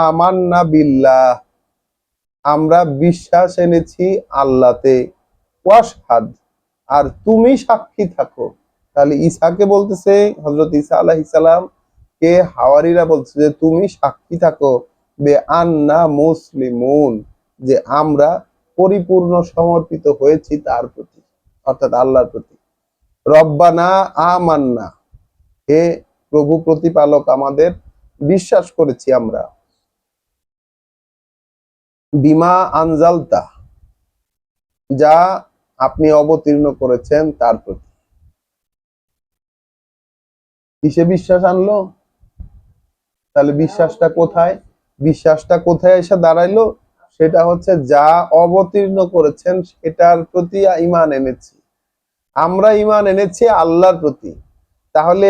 আমান্না বিল্লাহ, আমরা বিশ্বাস এনেছি আল্লাহতে, ওয়াশহাদ, আর তুমি সাক্ষী থাকো। তাহলে ঈসাকে বলতেছে, হযরত ঈসা আলাইহিস সালাম কে হাওয়ারিরা বলছে যে তুমি সাক্ষী থাকো, বে আন্না মুসলিমুন, যে আমরা পরিপূর্ণ সমর্পিত হয়েছি তার প্রতি, অর্থাৎ আল্লাহর প্রতি। রব্বানা আমান্না, হে প্রভু প্রতিপালক আমাদের, বিশ্বাস করেছি আমরা, বিমা আনজালতা, যা আপনি অবতীর্ণ করেছেন তার প্রতি। কিসে বিশ্বাস আনলো? তাহলে বিশ্বাসটা কোথায়, বিশ্বাসটা কোথায় এসে দাঁড়াইলো? সেটা হচ্ছে যা অবতীর্ণ করেছেন সেটার প্রতি ঈমান এনেছি, আমরা ঈমান এনেছি আল্লাহর প্রতি। তাহলে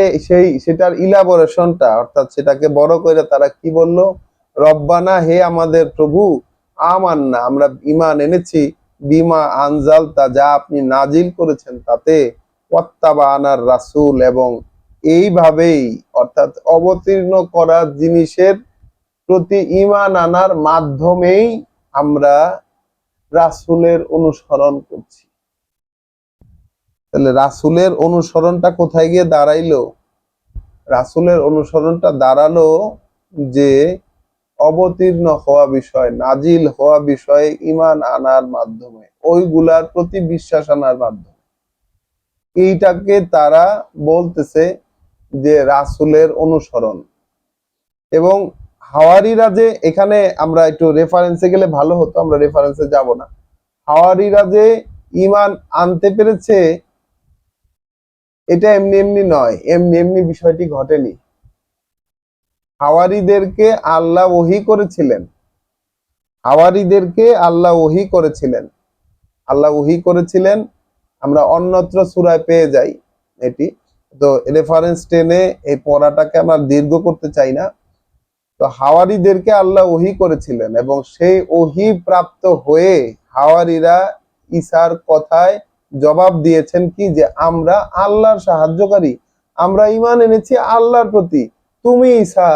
সেটার ইলাবোরেশনটা, অর্থাৎ সেটাকে বড় করে তারা কি বলল? রব্বানা, হে আমাদের প্রভু, আমান্না, আমরা ঈমান এনেছি, বিমা আনজালতা, যা আপনি নাজিল করেছেন তাতে, ওয়াত্তাবানার রাসূল, এবং এইভাবেই, অর্থাৎ অবতীর্ণ করা জিনিসের প্রতি ঈমান আনার মাধ্যমেই আমরা রাসূলের অনুসরণ করছি। তাহলে রাসূলের অনুসরণটা কোথায় গিয়ে দাঁড়াইলো? রাসূলের অনুসরণটা দাঁড়ালো যে অবতীর্ণ হওয়া বিষয়, নাজিল হওয়া বিষয়ে ঈমান আনার মাধ্যমে, ওইগুলার প্রতি বিশ্বাস আনার মাধ্যমে। এইটাকে তারা বলতেছে যে রাসূলের অনুসরণ। এবং হাওয়ারিরা যে, এখানে আমরা একটু রেফারেন্সে গেলে ভালো হতো, আমরা রেফারেন্সে যাব না। হাওয়ারিরা যে ঈমান আনতে পেরেছে, এটা এমনি এমনি নয়, এমনি এমনি বিষয়টি ঘটেনি। হাওয়ারিদেরকে আল্লাহ ওহী করেছিলেন, হাওয়ারিদেরকে আল্লাহ ওহী করেছিলেন, আল্লাহ ওহী করেছিলেন, আমরা অন্যত্র সূরায় পেয়ে যাই এটি। তো রেফারেন্স টেনে এই পড়াটাকে আমরা দীর্ঘ করতে চাই না। তো হাওয়ারিদেরকে আল্লাহ ওহী করেছিলেন, এবং সেই ওহী প্রাপ্ত হয়ে হাওয়ারিরা ঈসার কথায় জবাব দিয়েছেন কি, যে আমরা আল্লাহর সাহায্যকারী, আমরা ঈমান এনেছি আল্লাহর প্রতি, তুমি ঈসা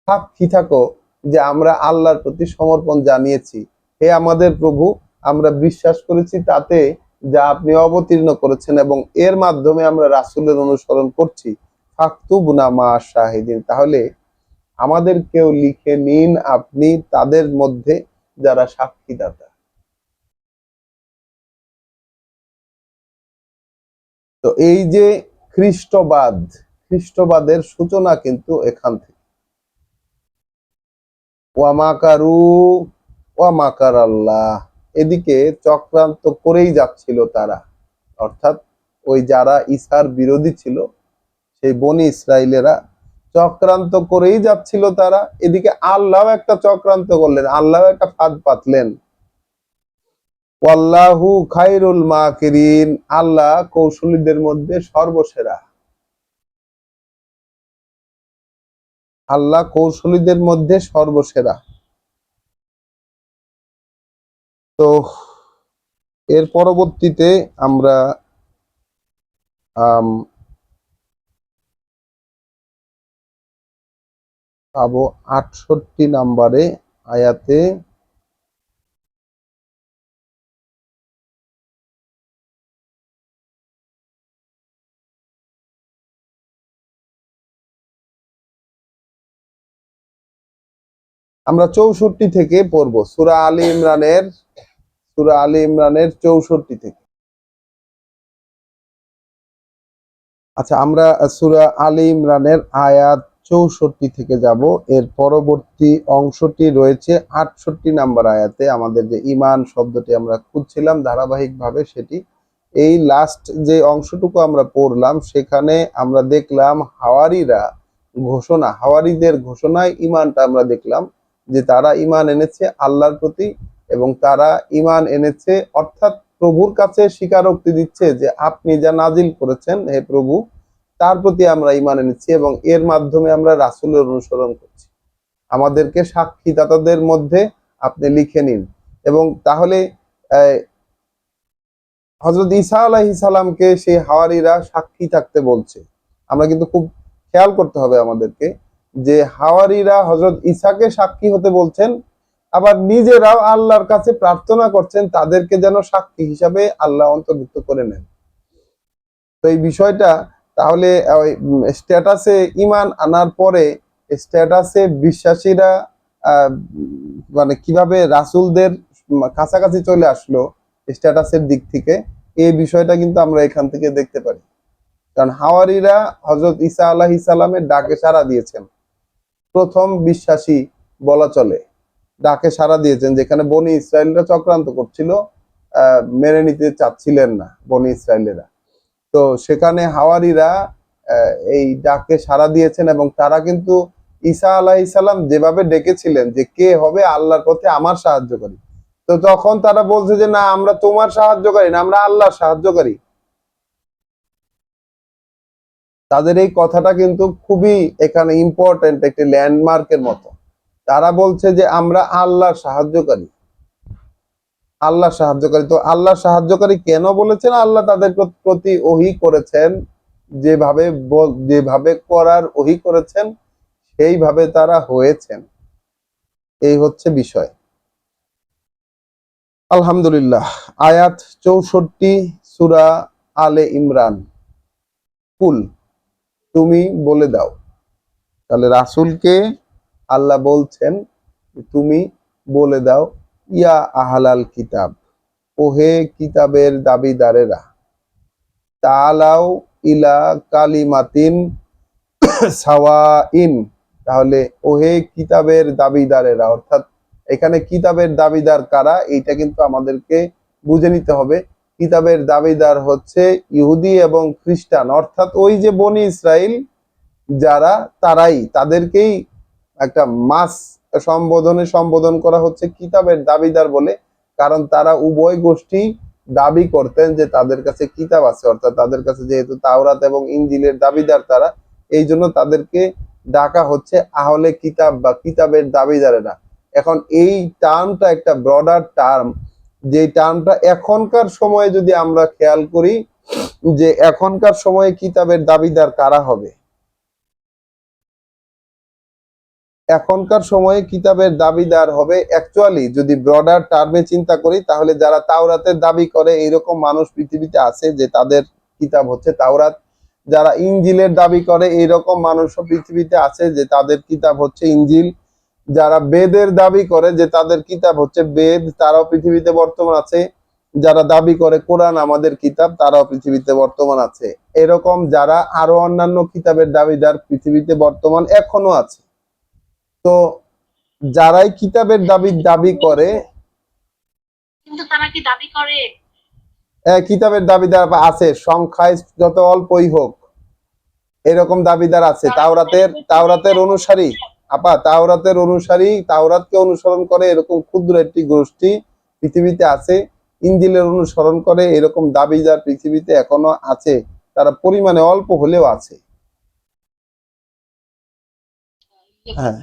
সাক্ষী থাকো যে আমরা আল্লাহর প্রতি সমর্পণ জানিয়েছি, হে আমাদের প্রভু, আমরা বিশ্বাস করেছি তাতে যা আপনি অবতীর্ণ করেছেন, এবং এর মাধ্যমে আমরা রাসূলের অনুসরণ করছি। ফাকতুবনা মা শাহিদিন, তাহলে আমাদেরকেও লিখে নিন আপনি তাদের মধ্যে যারা সাক্ষীদাতা। তো এই যে খ্রিস্টবাদ, খ্রিস্টবাদের সূচনা কিন্তু এখান থেকে। ওয়ামাকারু ওয়ামাকার আল্লাহ, এদিকে চক্রান্ত করেই যাচ্ছিল তারা, অর্থাৎ ওই যারা ঈসার বিরোধী ছিল, সেই বনি ইসরায়েলেরা চক্রান্ত করেই যাচ্ছিল তারা, এদিকে আল্লাহ একটা চক্রান্ত করলেন, আল্লাহ একটা ফাঁদ পাতলেন। ওয়াল্লাহু খায়রুল মাকিরিন, আল্লাহ কৌশলীদের মধ্যে সর্বসেরা, আল্লাহ কৌশলীদের মধ্যে সর্বসেরা। তো এর পরবর্তীতে আমরা পাবো ৬৮ নম্বরে আয়াতে, আমরা ৬৪ থেকে পড়বো, সূরা আলী ইমরানের, সূরা আলী ইমরানের ৬৪ থেকে। আচ্ছা, আমরা সূরা আলী ইমরানের আয়াত 64 থেকে যাব। এর পরবর্তী অংশটি রয়েছে 68 নাম্বার আয়াতে। আমাদের যে ঈমান শব্দটি আমরা খুঁজছিলাম ধারাবাহিকভাবে, সেটি এই লাস্ট যে অংশটুকু আমরা পড়লাম সেখানে আমরা দেখলাম হাওয়ারীদের ঘোষণায় ঈমানটা আমরা দেখলাম যে তারা ঈমান এনেছে আল্লাহর প্রতি, এবং তারা ঈমান এনেছে অর্থাৎ প্রভুর কাছে স্বীকারোক্তি দিচ্ছে যে আপনি যা নাজিল করেছেন হে প্রভু তার প্রতি আমরা ঈমান এনেছি, এবং এর মাধ্যমে আমরা রাসূলের অনুসরণ করছি। আমাদেরকে সাক্ষীদাতাদের মধ্যে আপনি লিখে নিন। এবং তাহলে হযরত ঈসা আলাইহিস সালামকে সেই হাওয়ারীরা সাক্ষী থাকতে বলছে। আমরা কিন্তু খুব খেয়াল করতে হবে আমাদেরকে যে হাওয়ারীরা হযরত ঈসাকে সাক্ষী হতে বলছেন, আবার নিজেরাও আল্লাহর কাছে প্রার্থনা করছেন তাদেরকে যেন সাক্ষী হিসাবে আল্লাহ অন্তর্ভুক্ত করে নেন। তো এই বিষয়টা তাহলে ওই স্ট্যাটাসে ঈমান আনার পরে স্ট্যাটাসে বিশ্বাসীরা মানে কিভাবে রাসূলদের কাছাকাছি চলে আসলো স্ট্যাটাসের দিক থেকে, এই বিষয়টা কিন্তু আমরা এখান থেকে দেখতে পারি। কারণ হাওয়ারীরা হযরত ঈসা আলাইহিস সালামের ডাকে সাড়া দিয়েছেন, প্রথম বিশ্বাসী বলা চলে, ডাকে সাড়া দিয়েছেন। যেখানে বনি ইসরায়েলরা চক্রান্ত করছিল, মেনে নিতে চাচ্ছিলেন না বনি ইসরায়েলেরা, তো সেখানে হাওয়ারীরা এই ডাকে সাড়া দিয়েছেন, এবং তারা কিন্তু ঈসা আলাইহিস সালাম যেভাবে ডেকেছিলেন যে কে হবে আল্লাহর পথে আমার সাহায্যকারী, তো তখন তারা বলছে যে না, আমরা তোমার সাহায্যকারী না, আমরা আল্লাহর সাহায্যকারী। তাদের এই কথাটা কিন্তু খুবই এখানে ইম্পর্টেন্ট, একটি ল্যান্ডমার্কের মতো। তারা বলছে যে আমরা আল্লাহর সাহায্যকারী, আল্লাহর সাহায্যকারী। তো আল্লাহর সাহায্যকারী কেন বলেছেন? আল্লাহ তাদের প্রতি ওহী করেছেন, যেভাবে করার ওহী করেছেন সেইভাবে তারা হয়েছেন। এই হচ্ছে বিষয়। আলহামদুলিল্লাহ। আয়াত 64 সূরা আলে ইমরান। কুল, তুমি বলে দাও। তাহলে রাসূলকে আল্লাহ বলছেন তুমি বলে দাও, ইয়া আহলাল কিতাব, ওহে কিতাবের দাবিদারেরা, তাআলাও ইলা কালিমাতিন সাওয়াইন। তাহলে ওহে কিতাবের দাবিদারেরা, অর্থাৎ এখানে কিতাবের দাবিদার কারা এইটা কিন্তু আমাদেরকে বুঝে নিতে হবে। কিতাবের দাবিদার হচ্ছে ইহুদি এবং খ্রিস্টান, অর্থাৎ ওই যে বনি ইসরাইল যারা, তাদেরকেই একটা মাস সম্বোধন করা হচ্ছে কিতাবের দাবিদার বলে। কারণ তারা উভয় গোষ্ঠী দাবি করতেন যে তাদের কাছে কিতাব আছে, অর্থাৎ তাদের কাছে যেহেতু তাওরাত এবং ইনজিলের দাবিদার তারা, এই জন্য তাদেরকে ডাকা হচ্ছে আহলে কিতাব বা কিতাবের দাবিদারেরা। এখন এই টার্মটা একটা ব্রডার টার্ম, যে টার্মটা এখনকার সময়ে যদি আমরা খেয়াল করি যে এখনকার সময়ে কিতাবের দাবিদার কারা হবে, এখনকার সময়ে কিতাবের দাবিদার হবে অ্যাকচুয়ালি যদি ব্রডার টার্মে চিন্তা করি, তাহলে যারা তাওরাতের দাবি করে এইরকম মানুষ পৃথিবীতে আছে যে তাদের কিতাব হচ্ছে তাওরাত। যারা ইনজিলের দাবি করে এইরকম মানুষও পৃথিবীতে আছে যে তাদের কিতাব হচ্ছে ইনজিল। যারা বেদের দাবি করে যে তাদের কিতাব হচ্ছে বেদ, তারাও পৃথিবীতে বর্তমান আছে। যারা দাবি করে কোরআন আমাদের কিতাব, তারাও পৃথিবীতে বর্তমান আছে। এরকম যারা আরো অন্যান্য কিতাবের দাবিদার পৃথিবীতে বর্তমান এখনো আছে। তো যারাই কিতাবের দাবি করে, কিন্তু তারা কি দাবি করে? কিতাবের দাবিদার আছে, সংখ্যায় যত অল্পই হোক এরকম দাবিদার আছে। তাওরাতের অনুসারী, তাওরাতের অনুসারী, তাওরাতকে অনুসরণ করে এরকম ক্ষুদ্র একটি গোষ্ঠী পৃথিবীতে আছে। ইনজিলের অনুসরণ করে এরকম দাবিদার পৃথিবীতে এখনো আছে, তারা পরিমাণে অল্প হলেও আছে। হ্যাঁ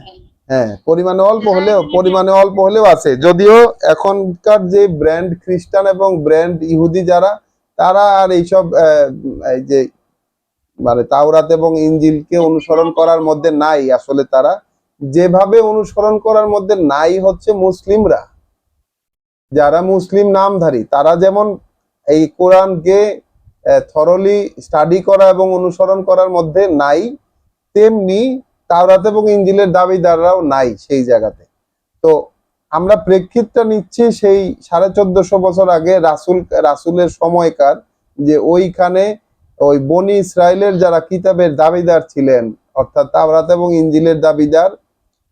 হ্যাঁ, পরিমাণে অল্প হলেও আছে। যদিও এখনকার যে ব্র্যান্ড খ্রিস্টান এবং ব্র্যান্ড ইহুদি যারা, তারা আর এইসব এই যে মানে তাওরাত এবং ইনজিলকে অনুসরণ করার মধ্যে নাই। আসলে তারা যেভাবে অনুসরণ করার মধ্যে নাই হচ্ছে মুসলিমরা, যারা মুসলিম নামধারী, তারা যেমন এই কোরআনকে থরলি স্টাডি করা এবং অনুসরণ করার মধ্যে নাই, তেমনি তাওরাত এবং ইনজিলের দাবিদাররাও নাই সেই জায়গাতে। তো আমরা প্রেক্ষিতটা নিচ্ছি সেই 1450 বছর আগে রাসূলের সময়কার, যে ওইখানে ওই বনি ইসরায়েলের যারা কিতাবের দাবিদার ছিলেন, অর্থাৎ তাওরাত এবং ইনজিলের দাবিদার,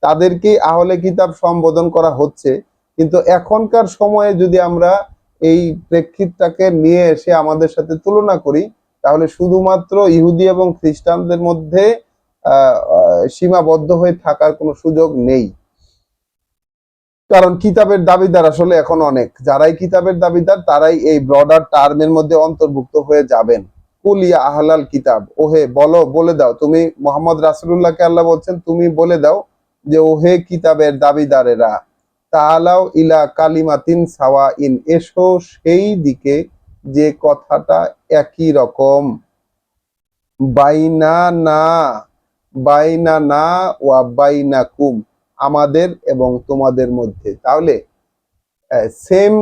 তাদেরকেই আহলে কিতাব সম্বোধন করা হচ্ছে। কিন্তু এখনকার সময়ে যদি আমরা এই প্রেক্ষিতটাকে নিয়ে এসে আমাদের সাথে তুলনা করি, তাহলে শুধুমাত্র ইহুদি এবং খ্রিস্টানদের মধ্যে সীমাবদ্ধ হয়ে থাকার কোনো সুযোগ নেই। কারণ কিতাবের দাবিদার আসলে এখন অনেক, যারাই কিতাবের দাবিদার তারাই এই ব্রডার টার্মের মধ্যে অন্তর্ভুক্ত হয়ে যাবেন। কুলিয়া আহলাল কিতাব, ওহে বলো, বলে দাও, তুমি মোহাম্মদ রাসূলুল্লাহকে আল্লাহ বলছেন তুমি বলে দাও যে ওহে কিতাবের দাবিদারেরা, তাআলাও ইলা কালিমাতিন সাওয়াইন, এসো সেই দিকে যে কথাটা একই রকম, বাইনানা বাইনানা ওয়া বাইনাকুম, আমাদের এবং তোমাদের মধ্যে। তাহলে সেম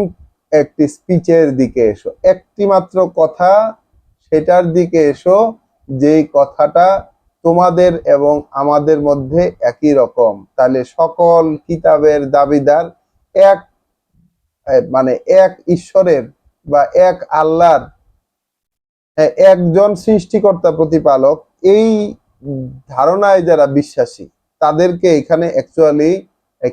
একটি স্পিচের দিকে এসো, একটি মাত্র কথা, সেটার দিকে এসো যেই কথাটা তোমাদের এবং আমাদের মধ্যে একই রকম। তাহলে সকল কিতাবের দাবিদার এক, মানে এক ঈশ্বরের বা এক আল্লাহর, একজন সৃষ্টিকর্তা প্রতিপালক, এই ধারণায় যারা বিশ্বাসী তাদেরকে এখানে অ্যাকচুয়ালি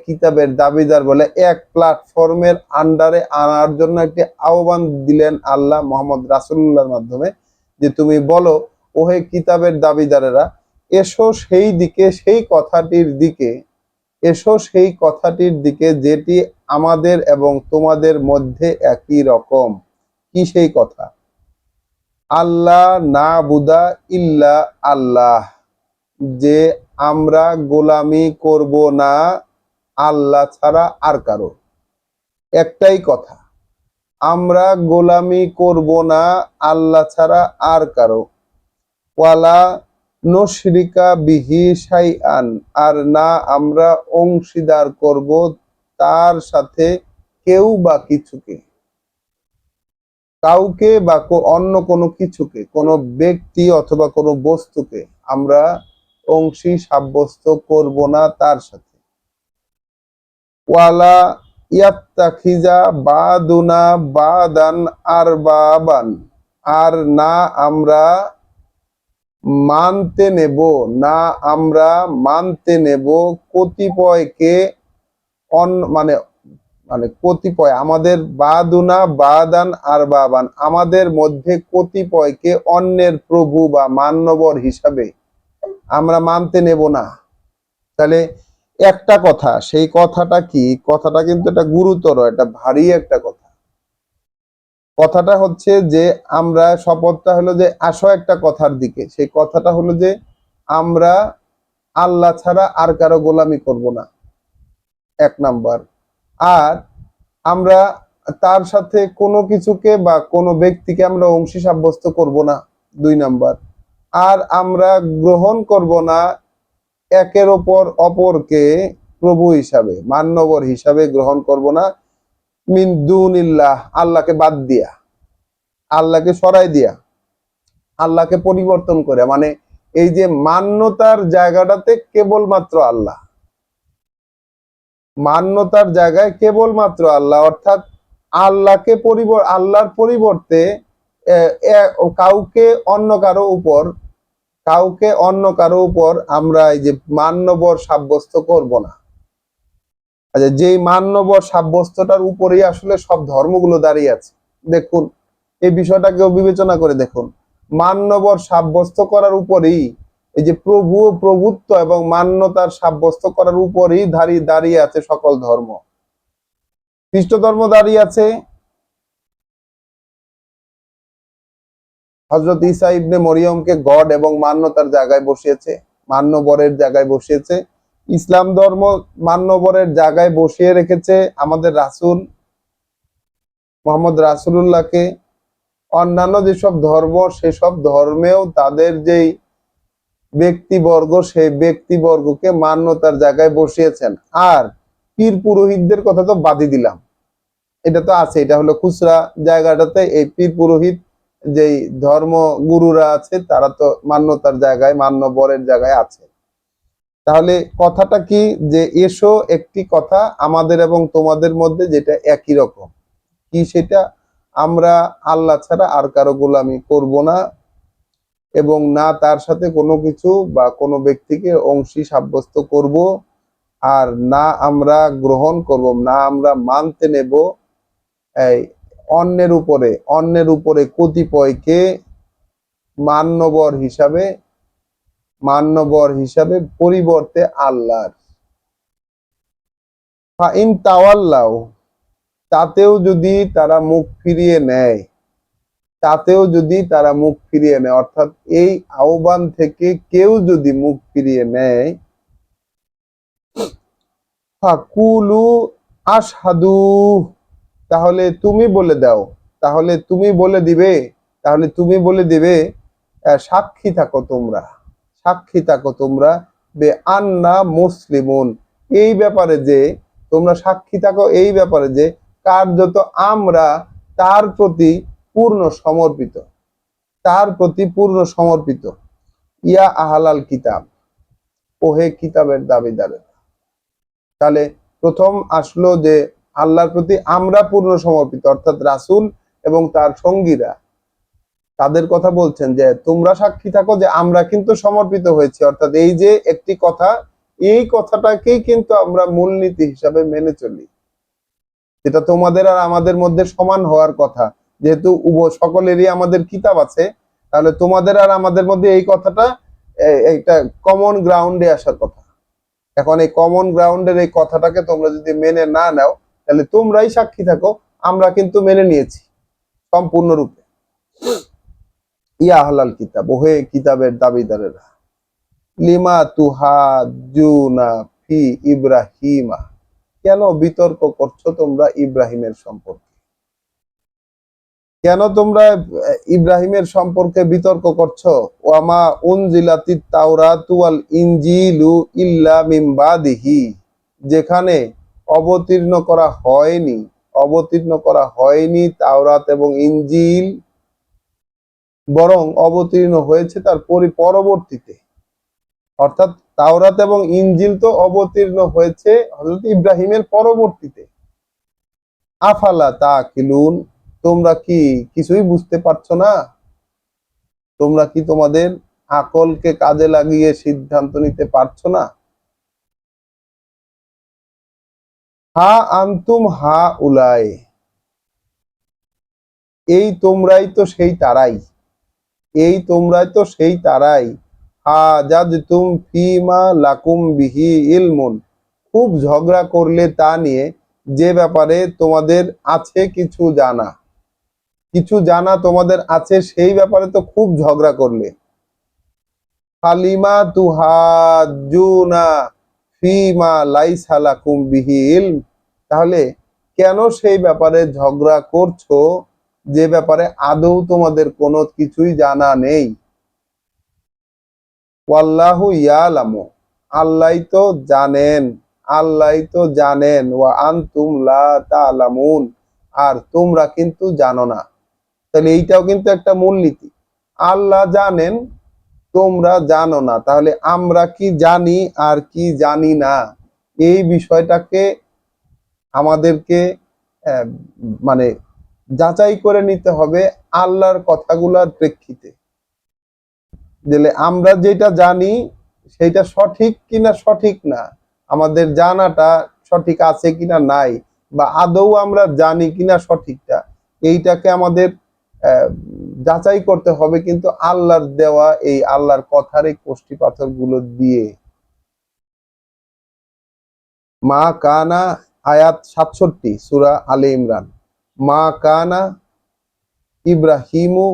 কিতাবের দাবিদার বলে। এক প্ল্যাটফর্মের আন্ডারে আনার জন্য একটি আহ্বান দিলেন আল্লাহ মোহাম্মদ রাসূলুল্লাহর মাধ্যমে, যে তুমি বলো ওহে কিতাবের দাবিদারেরা, এসো সেই দিকে, সেই কথাটির দিকে, এসো সেই কথাটির দিকে যেটি আমাদের এবং তোমাদের মধ্যে একই রকম। কি সেই কথা? আল্লাহ না বুদা ইল্লা আল্লাহ, যে আমরা গোলামি করব না আল্লাহ ছাড়া আর কারো। একটাই কথা, আমরা গোলামি করব না আল্লাহ ছাড়া আর কারো। ওয়ালা নশরিকা বিহি শাইআন, আর না আমরা অংশীদার করব তার সাথে কেউ বা কিছুকে, কাউকে বা অন্য কোনো কিছুকে, কোনো ব্যক্তি অথবা কোনো বস্তুকে আমরা অংশী সাব্যস্ত করব না তার সাথে। ওয়ালা ইয়াত্তাখিজা বাদুনা বাদান আরবাবান, আর না আমরা মানতে নেব, না আমরা মানতে নেব কতিপয়কে, মানে মানে কতিপয়, আমাদের বাদুনা বাদান আর বাবান, আমাদের মধ্যে কতিপয়কে অন্যের প্রভু বা মান্যবর হিসাবে আমরা মানতে নেব না। তাহলে একটা কথা, সেই কথাটা কি? কথাটা কিন্তু এটা গুরুতর, এটা ভারী একটা কথা। কথাটা হচ্ছে যে আমরা, শপথটা হলো যে আসো একটা কথার দিকে, সেই কথাটা হলো যে আমরা আল্লাহ ছাড়া আর কারো গোলামি করব না, এক নাম্বার। আর আমরা তার সাথে কোনো কিছুকে বা কোনো ব্যক্তিকে আমরা অংশী সাব্যস্ত করব না, 2 নাম্বার। আর আমরা গ্রহণ করব না একের ওপর অপরকে প্রভু হিসাবে, মান্যবর হিসাবে গ্রহণ করব না, মিন দুনিল্লাহ, আল্লাহকে বাদ দিয়া, আল্লাহকে সরাই দিয়া, আল্লাহকে পরিবর্তন করে। মানে এই যে মান্যতার জায়গাটাতে কেবলমাত্র আল্লাহ, মান্যতার জায়গায় কেবলমাত্র আল্লাহ, অর্থাৎ আল্লাহর পরিবর্তে কাউকে অন্য কারো উপর, আমরা এই যে মান্যবর সাব্যস্ত করব না। আচ্ছা, যেই মান্যবর সাব্যস্তটার উপরেই আসলে সব ধর্মগুলো দাঁড়িয়ে আছে। দেখুন, এই বিষয়টাকেও বিবেচনা করে দেখুন, মান্যবর সাব্যস্ত করার উপরেই, এই যে প্রভুত্ব এবং মান্যতার সাব্যস্ত করার উপরেই দাঁড়িয়ে আছে সকল ধর্ম। খ্রিস্ট ধর্ম দাঁড়িয়ে আছে হযরত ঈসা ইবনে মরিয়মকে গড এবং মান্যতার জায়গায় বসিয়েছে, মান্যবরের জায়গায় বসিয়েছে। ইসলাম ধর্ম মান্যবরের জায়গায় বসিয়ে রেখেছে আমাদের রাসূল মোহাম্মদ রাসূলুল্লাহকে। অন্যান্য যেসব ধর্ম, সেসব ধর্মেও তাদের যেই ব্যক্তিবর্গ, সেই ব্যক্তিবর্গকে মান্যতার জায়গায় বসিয়েছেন। আর পীর পুরোহিতদের কথা তো বাদই দিলাম, এটা তো আছে, এটা হলো খুচরা জায়গাটাতে এই পীর পুরোহিত যেই ধর্ম গুরুরা আছে তারা তো মান্যতার জায়গায়, মান্যবরের জায়গায় আছে। তাহলে কথাটা কি? যে এসো একটি কথা আমাদের এবং তোমাদের মধ্যে যেটা একই রকম। কি সেটা? আমরা আল্লাহ ছাড়া আর কারো গোলামি করব না, এবং না তার সাথে কোনো কিছু বা কোনো ব্যক্তিকে অংশী সাব্যস্ত করব, আর না আমরা গ্রহণ করব, না আমরা মানতে নেব এই অন্যের উপরে কতিপয়কে মান্যবর হিসাবে পরিবর্তে আল্লাহর। ফাইন তাওয়াল্লাও, তাতেও যদি তারা মুখ ফিরিয়ে নেয়, অর্থাৎ এই আহ্বান থেকে কেউ যদি মুখ ফিরিয়ে নেয়, ফাকুলু আশহাদু, তাহলে তুমি বলে দাও, তাহলে তুমি বলে দিবে, সাক্ষী থাকো তোমরা, বে আন্না মুসলিমুন, এই ব্যাপারে যে তোমরা সাক্ষী থাকো, এই ব্যাপারে যে কার্যত আমরা তার প্রতি পূর্ণ সমর্পিত, ইয়া আহলাল কিতাব, ওহে কিতাবের দাবিদার। তাহলে প্রথম আসলো যে আল্লাহর প্রতি আমরা পূর্ণ সমর্পিত, অর্থাৎ রাসূল এবং তার সঙ্গীরা তাদের কথা বলছেন যে তোমরা সাক্ষী থাকো যে আমরা কিন্তু সমর্পিত হয়েছি, অর্থাৎ এই যে একটি কথা, এই কথাটাকেই কিন্তু আমরা মূলনীতি হিসাবে মেনে চলি, যেটা তোমাদের আর আমাদের মধ্যে সমান হওয়ার কথা। যেহেতু সকলেরই আমাদের কিতাব আছে, তাহলে তোমাদের আর আমাদের মধ্যে এই কথাটা একটা কমন গ্রাউন্ডে আসার কথা। এখন এই কমন গ্রাউন্ডের এই কথাটাকে তোমরা যদি মেনে না নাও, তাহলে তোমরাই সাক্ষী থাকো আমরা কিন্তু মেনে নিয়েছি সম্পূর্ণরূপে। ইয়া আহলাল কিতাব, ওহে কিতাবের দাবিদারেরা, লিমা তুহাজ্জুনা ফি ইব্রাহিমা, কেন বিতর্ক করছো তোমরা ইব্রাহিমের সম্পর্কে? কেন তোমরা ইব্রাহিমের সম্পর্কে বিতর্ক করছো? ওয়ামা উনজিলাতিত তাওরাতু ওয়াল ইনজিলু ইল্লা মিন বাদিহি, যেখানে অবতীর্ণ করা হয়নি তাওরাত এবং ইনজিল, বরং অবতীর্ণ হয়েছে তার পরবর্তীতে। অর্থাৎ তাওরাত এবং ইনজিল তো অবতীর্ণ হয়েছে হযরত ইব্রাহিমের পরবর্তীতে। আফালা তাকিলুন, তোমরা কি কিছুই বুঝতে পারছো না? তোমরা কি তোমাদের আকলকে কাজে লাগিয়ে সিদ্ধান্ত নিতে পারছো না? হা আনতুম হা উলাই, এই তোমরাই তো সেই তারাই, হা জাদতুম ফিমা লাকুম বিহি ইলমুন, খুব ঝগড়া করলে তা নিয়ে, যে ব্যাপারে তোমাদের আছে কিছু জানা তোমাদের আছে, সেই ব্যাপারে তো খুব ঝগড়া করলে। ফালিমা তুহাজ্জুনা ফিমা লাইসা লাকুম বিহি ইলম, তাহলে কেন সেই ব্যাপারে ঝগড়া করছো যে ব্যাপারে আদৌ তোমাদের কোনো কিছুই জানা নেই? ওয়াল্লাহু ইয়ালামু, আল্লাহই তো জানেন, ওয়া আনতুম লা তা'লামুন, আর তোমরা কিন্তু জানো না। তাহলে এইটাও কিন্তু একটা মূলনীতি, আল্লাহ জানেন, তোমরা জানো না, তাহলে আমরা কি জানি আর কি জানি না, এই বিষয়টাকে আমাদেরকে আহ, মানে যাচাই করে নিতে হবে আল্লাহর কথাগুলোর প্রেক্ষিতে। যে আমরা যেটা জানি সেটা সঠিক কিনা সঠিক না, আমাদের জানাটা সঠিক আছে কিনা নাই, বা আদৌ আমরা জানি কিনা সঠিকটা, এইটাকে আমাদের যাচাই করতে হবে কিন্তু আল্লাহর দেওয়া এই আল্লাহর কথার এই কষ্টি পাথর গুলো দিয়ে। মা কানা, আয়াত 67 সূরা আলে ইমরান, মা কানা ইব্রাহিমু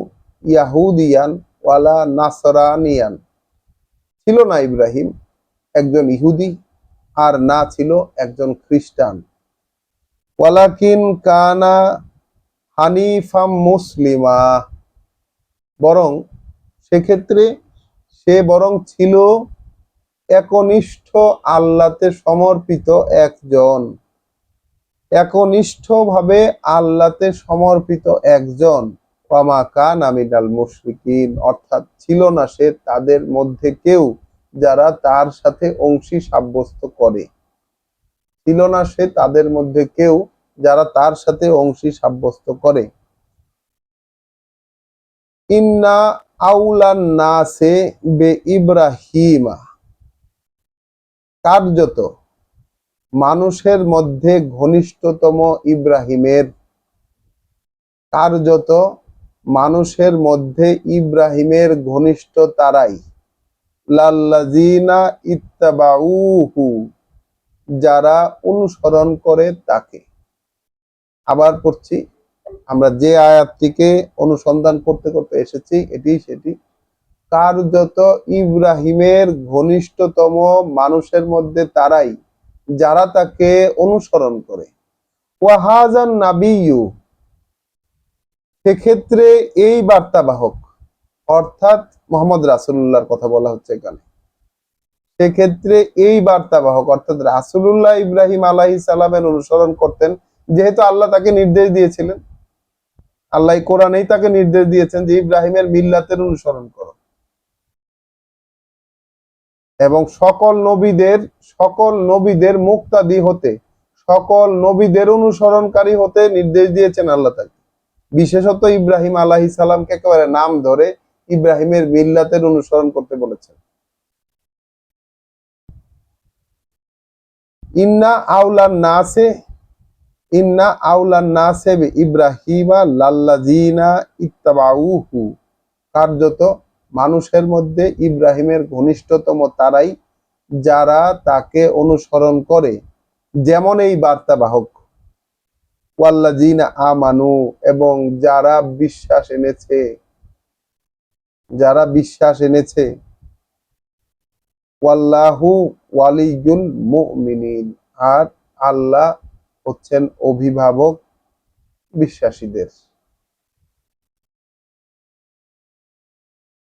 ইয়াহুদিয়ান ওয়ালা নাসরানিয়ান, ছিল না ইব্রাহিম একজন ইহুদি আর না ছিল একজন খ্রিস্টান। ওয়ালাকিন কানা হানিফাম মুসলিমা, বরং সেক্ষেত্রে সে ছিল একনিষ্ঠভাবে আল্লাহতে সমর্পিত একজন। ওয়ামা কানা মিনাল মুশরিকিন, অর্থাৎ ছিল না সে তাদের মধ্যে কেউ যারা তার সাথে অংশী সাব্যস্ত করে, তার সাথে অংশী সাব্যস্ত করে। ইন্না আউলান নাসে বে ইব্রাহিমা, কার্যত মানুষের মধ্যে ঘনিষ্ঠতম ইব্রাহিমের, কার্যত মানুষের মধ্যে ইব্রাহিমের ঘনিষ্ঠ তারাই, লাল্লাযিনা ইত্তাবাউহু, যারা অনুসরণ করে তাকে। আবার পড়ছি, আমরা যে আয়াতটিকে অনুসন্ধান করতে করতে এসেছি এটি সেটি। কার্যত ইব্রাহিমের ঘনিষ্ঠতম মানুষের মধ্যে তারাই যারা তাকে অনুসরণ করে। ওয়াহাজান নাবিয়্যু, সেক্ষেত্রে এই বার্তাবাহক, অর্থাৎ মোহাম্মদ রাসূলুল্লাহর কথা বলা হচ্ছে এখানে, সেক্ষেত্রে এই বার্তাবাহক অর্থাৎ রাসূলুল্লাহ ইব্রাহিম আলাইহিস সালামের অনুসরণ করতেন, যেহেতু আল্লাহ তাকে নির্দেশ দিয়েছিলেন, আল্লাহ কোরআনেই তাকে নির্দেশ দিয়েছেন যে ইব্রাহিমের মিল্লাতের অনুসরণ করো, এবং সকল নবীদের মুক্তাদি হতে, সকল নবীদের অনুসরণকারী হতে নির্দেশ দিয়েছেন আল্লাহ তাকে। বিশেষত ইব্রাহিম আলাইহিস সালামকে একেবারে নাম ধরে ইব্রাহিমের মিল্লাতের অনুসরণ করতে বলেছেন। ইন্না আউলান নাসে বি ইব্রাহিমা লাল্লাযিনা ইত্তাবাউহু, কার্যত মানুষের মধ্যে ইব্রাহিমের ঘনিষ্ঠতম তারাই যারা তাকে অনুসরণ করে, যেমন এই বার্তাবাহক, ওয়াল্লাযিনা আমানু, এবং যারা বিশ্বাস এনেছে, ওয়াল্লাহু ওয়ালিয়ুল মুমিনিন, আর আল্লাহ হচ্ছেন অভিভাবক বিশ্বাসীদের।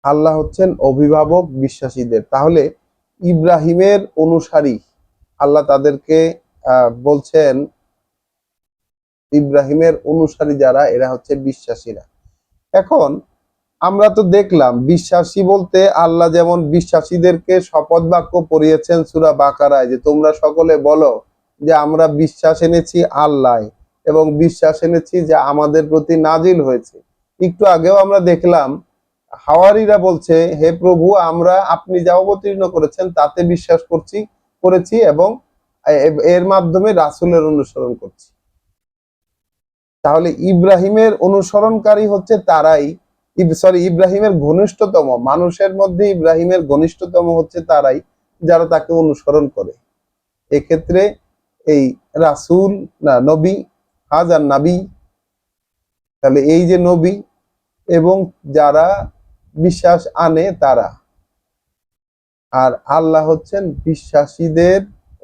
আল্লাহ হচ্ছেন অভিভাবক বিশ্বাসীদের। তাহলে ইব্রাহিমের অনুসারী, আল্লাহ তাদেরকে বলছেন ইব্রাহিমের অনুসারী যারা, এরা হচ্ছে বিশ্বাসীরা। এখন আমরা তো দেখলাম বিশ্বাসী বলতে আল্লাহ যেমন বিশ্বাসীদেরকে শপথ বাক্য পড়িয়েছেন সূরা বাকারায়, যে তোমরা সকলে বলো যে আমরা বিশ্বাস এনেছি আল্লাহ, এবং বিশ্বাস এনেছি যে আমাদের প্রতি নাজিল হয়েছে। একটু আগেও আমরা দেখলাম হাওয়ারীরা বলছে, হে প্রভু, আমরা আপনি যা অবতীর্ণ করেছেন তাতে বিশ্বাস করেছি এবং এর মাধ্যমে রাসূলের অনুসরণ করছি। তাহলে ইব্রাহিমের অনুসরণকারী হচ্ছে তারাই, ইব্রাহিমের ঘনিষ্ঠতম মানুষের মধ্যে ইব্রাহিমের ঘনিষ্ঠতম হচ্ছে তারাই যারা তাকে অনুসরণ করে। এক্ষেত্রে এই রাসূল না নবী, হাজার নাবী, তাহলে এই যে নবী এবং যারা বিশ্বাস আনে তারা, আর আল্লাহ হচ্ছেন বিশ্বাসীদের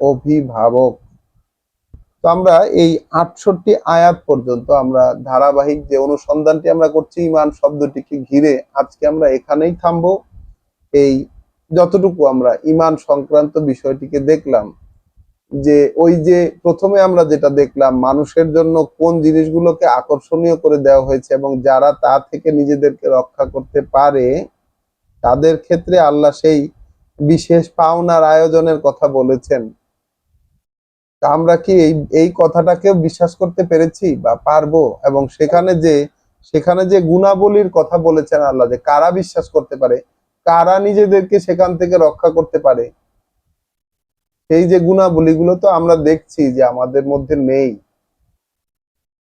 অভিভাবক। তো আমরা এই 68 আয়াত পর্যন্ত আমরা ধারাবাহিক যে অনুসন্ধানটি আমরা করছি ঈমান শব্দটিকে ঘিরে, আজকে আমরা এখানেই থামবো। এই যতটুকু আমরা ঈমান সংক্রান্ত বিষয়টিকে দেখলাম, যে ওই যে প্রথমে আমরা যেটা দেখলাম মানুষের জন্য কোন জিনিসগুলোকে আকর্ষণীয় করে দেওয়া হয়েছে এবং যারা তা থেকে নিজেদেরকে রক্ষা করতে পারে তাদের ক্ষেত্রে আল্লাহ সেই বিশেষ পাওনার আয়োজনের কথা বলেছেন। তা আমরা কি এই কথাটাকেও বিশ্বাস করতে পেরেছি বা পারবো? এবং সেখানে যে গুণাবলীর কথা বলেছেন আল্লাহ, যে কারা বিশ্বাস করতে পারে, কারা নিজেদেরকে সেখান থেকে রক্ষা করতে পারে, সেই যে গুণাবলীগুলো তো আমরা দেখছি যে আমাদের মধ্যে নেই।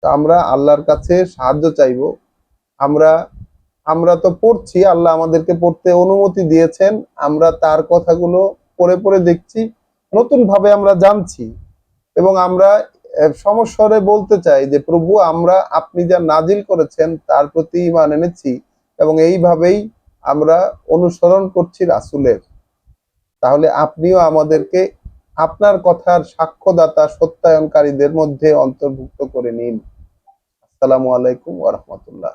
তা আমরা আল্লাহর কাছে সাহায্য চাইবো। আমরা আমরা তো পড়ছি, আল্লাহ আমাদেরকে পড়তে অনুমতি দিয়েছেন, আমরা তার কথাগুলো পড়ে পড়ে দেখছি, নতুন ভাবে আমরা জানছি, এবং আমরা সমস্বরে বলতে চাই যে প্রভু, আমরা আপনি যা নাজিল করেছেন তার প্রতি ঈমান এনেছি এবং এইভাবেই আমরা অনুসরণ করছি রাসূলের। তাহলে আপনিও আমাদেরকে আপনার কথার সাক্ষ্যদাতা সত্যায়নকারীদের মধ্যে অন্তর্ভুক্ত করে নিন। আসসালামু আলাইকুম ওয়া রাহমাতুল্লাহ।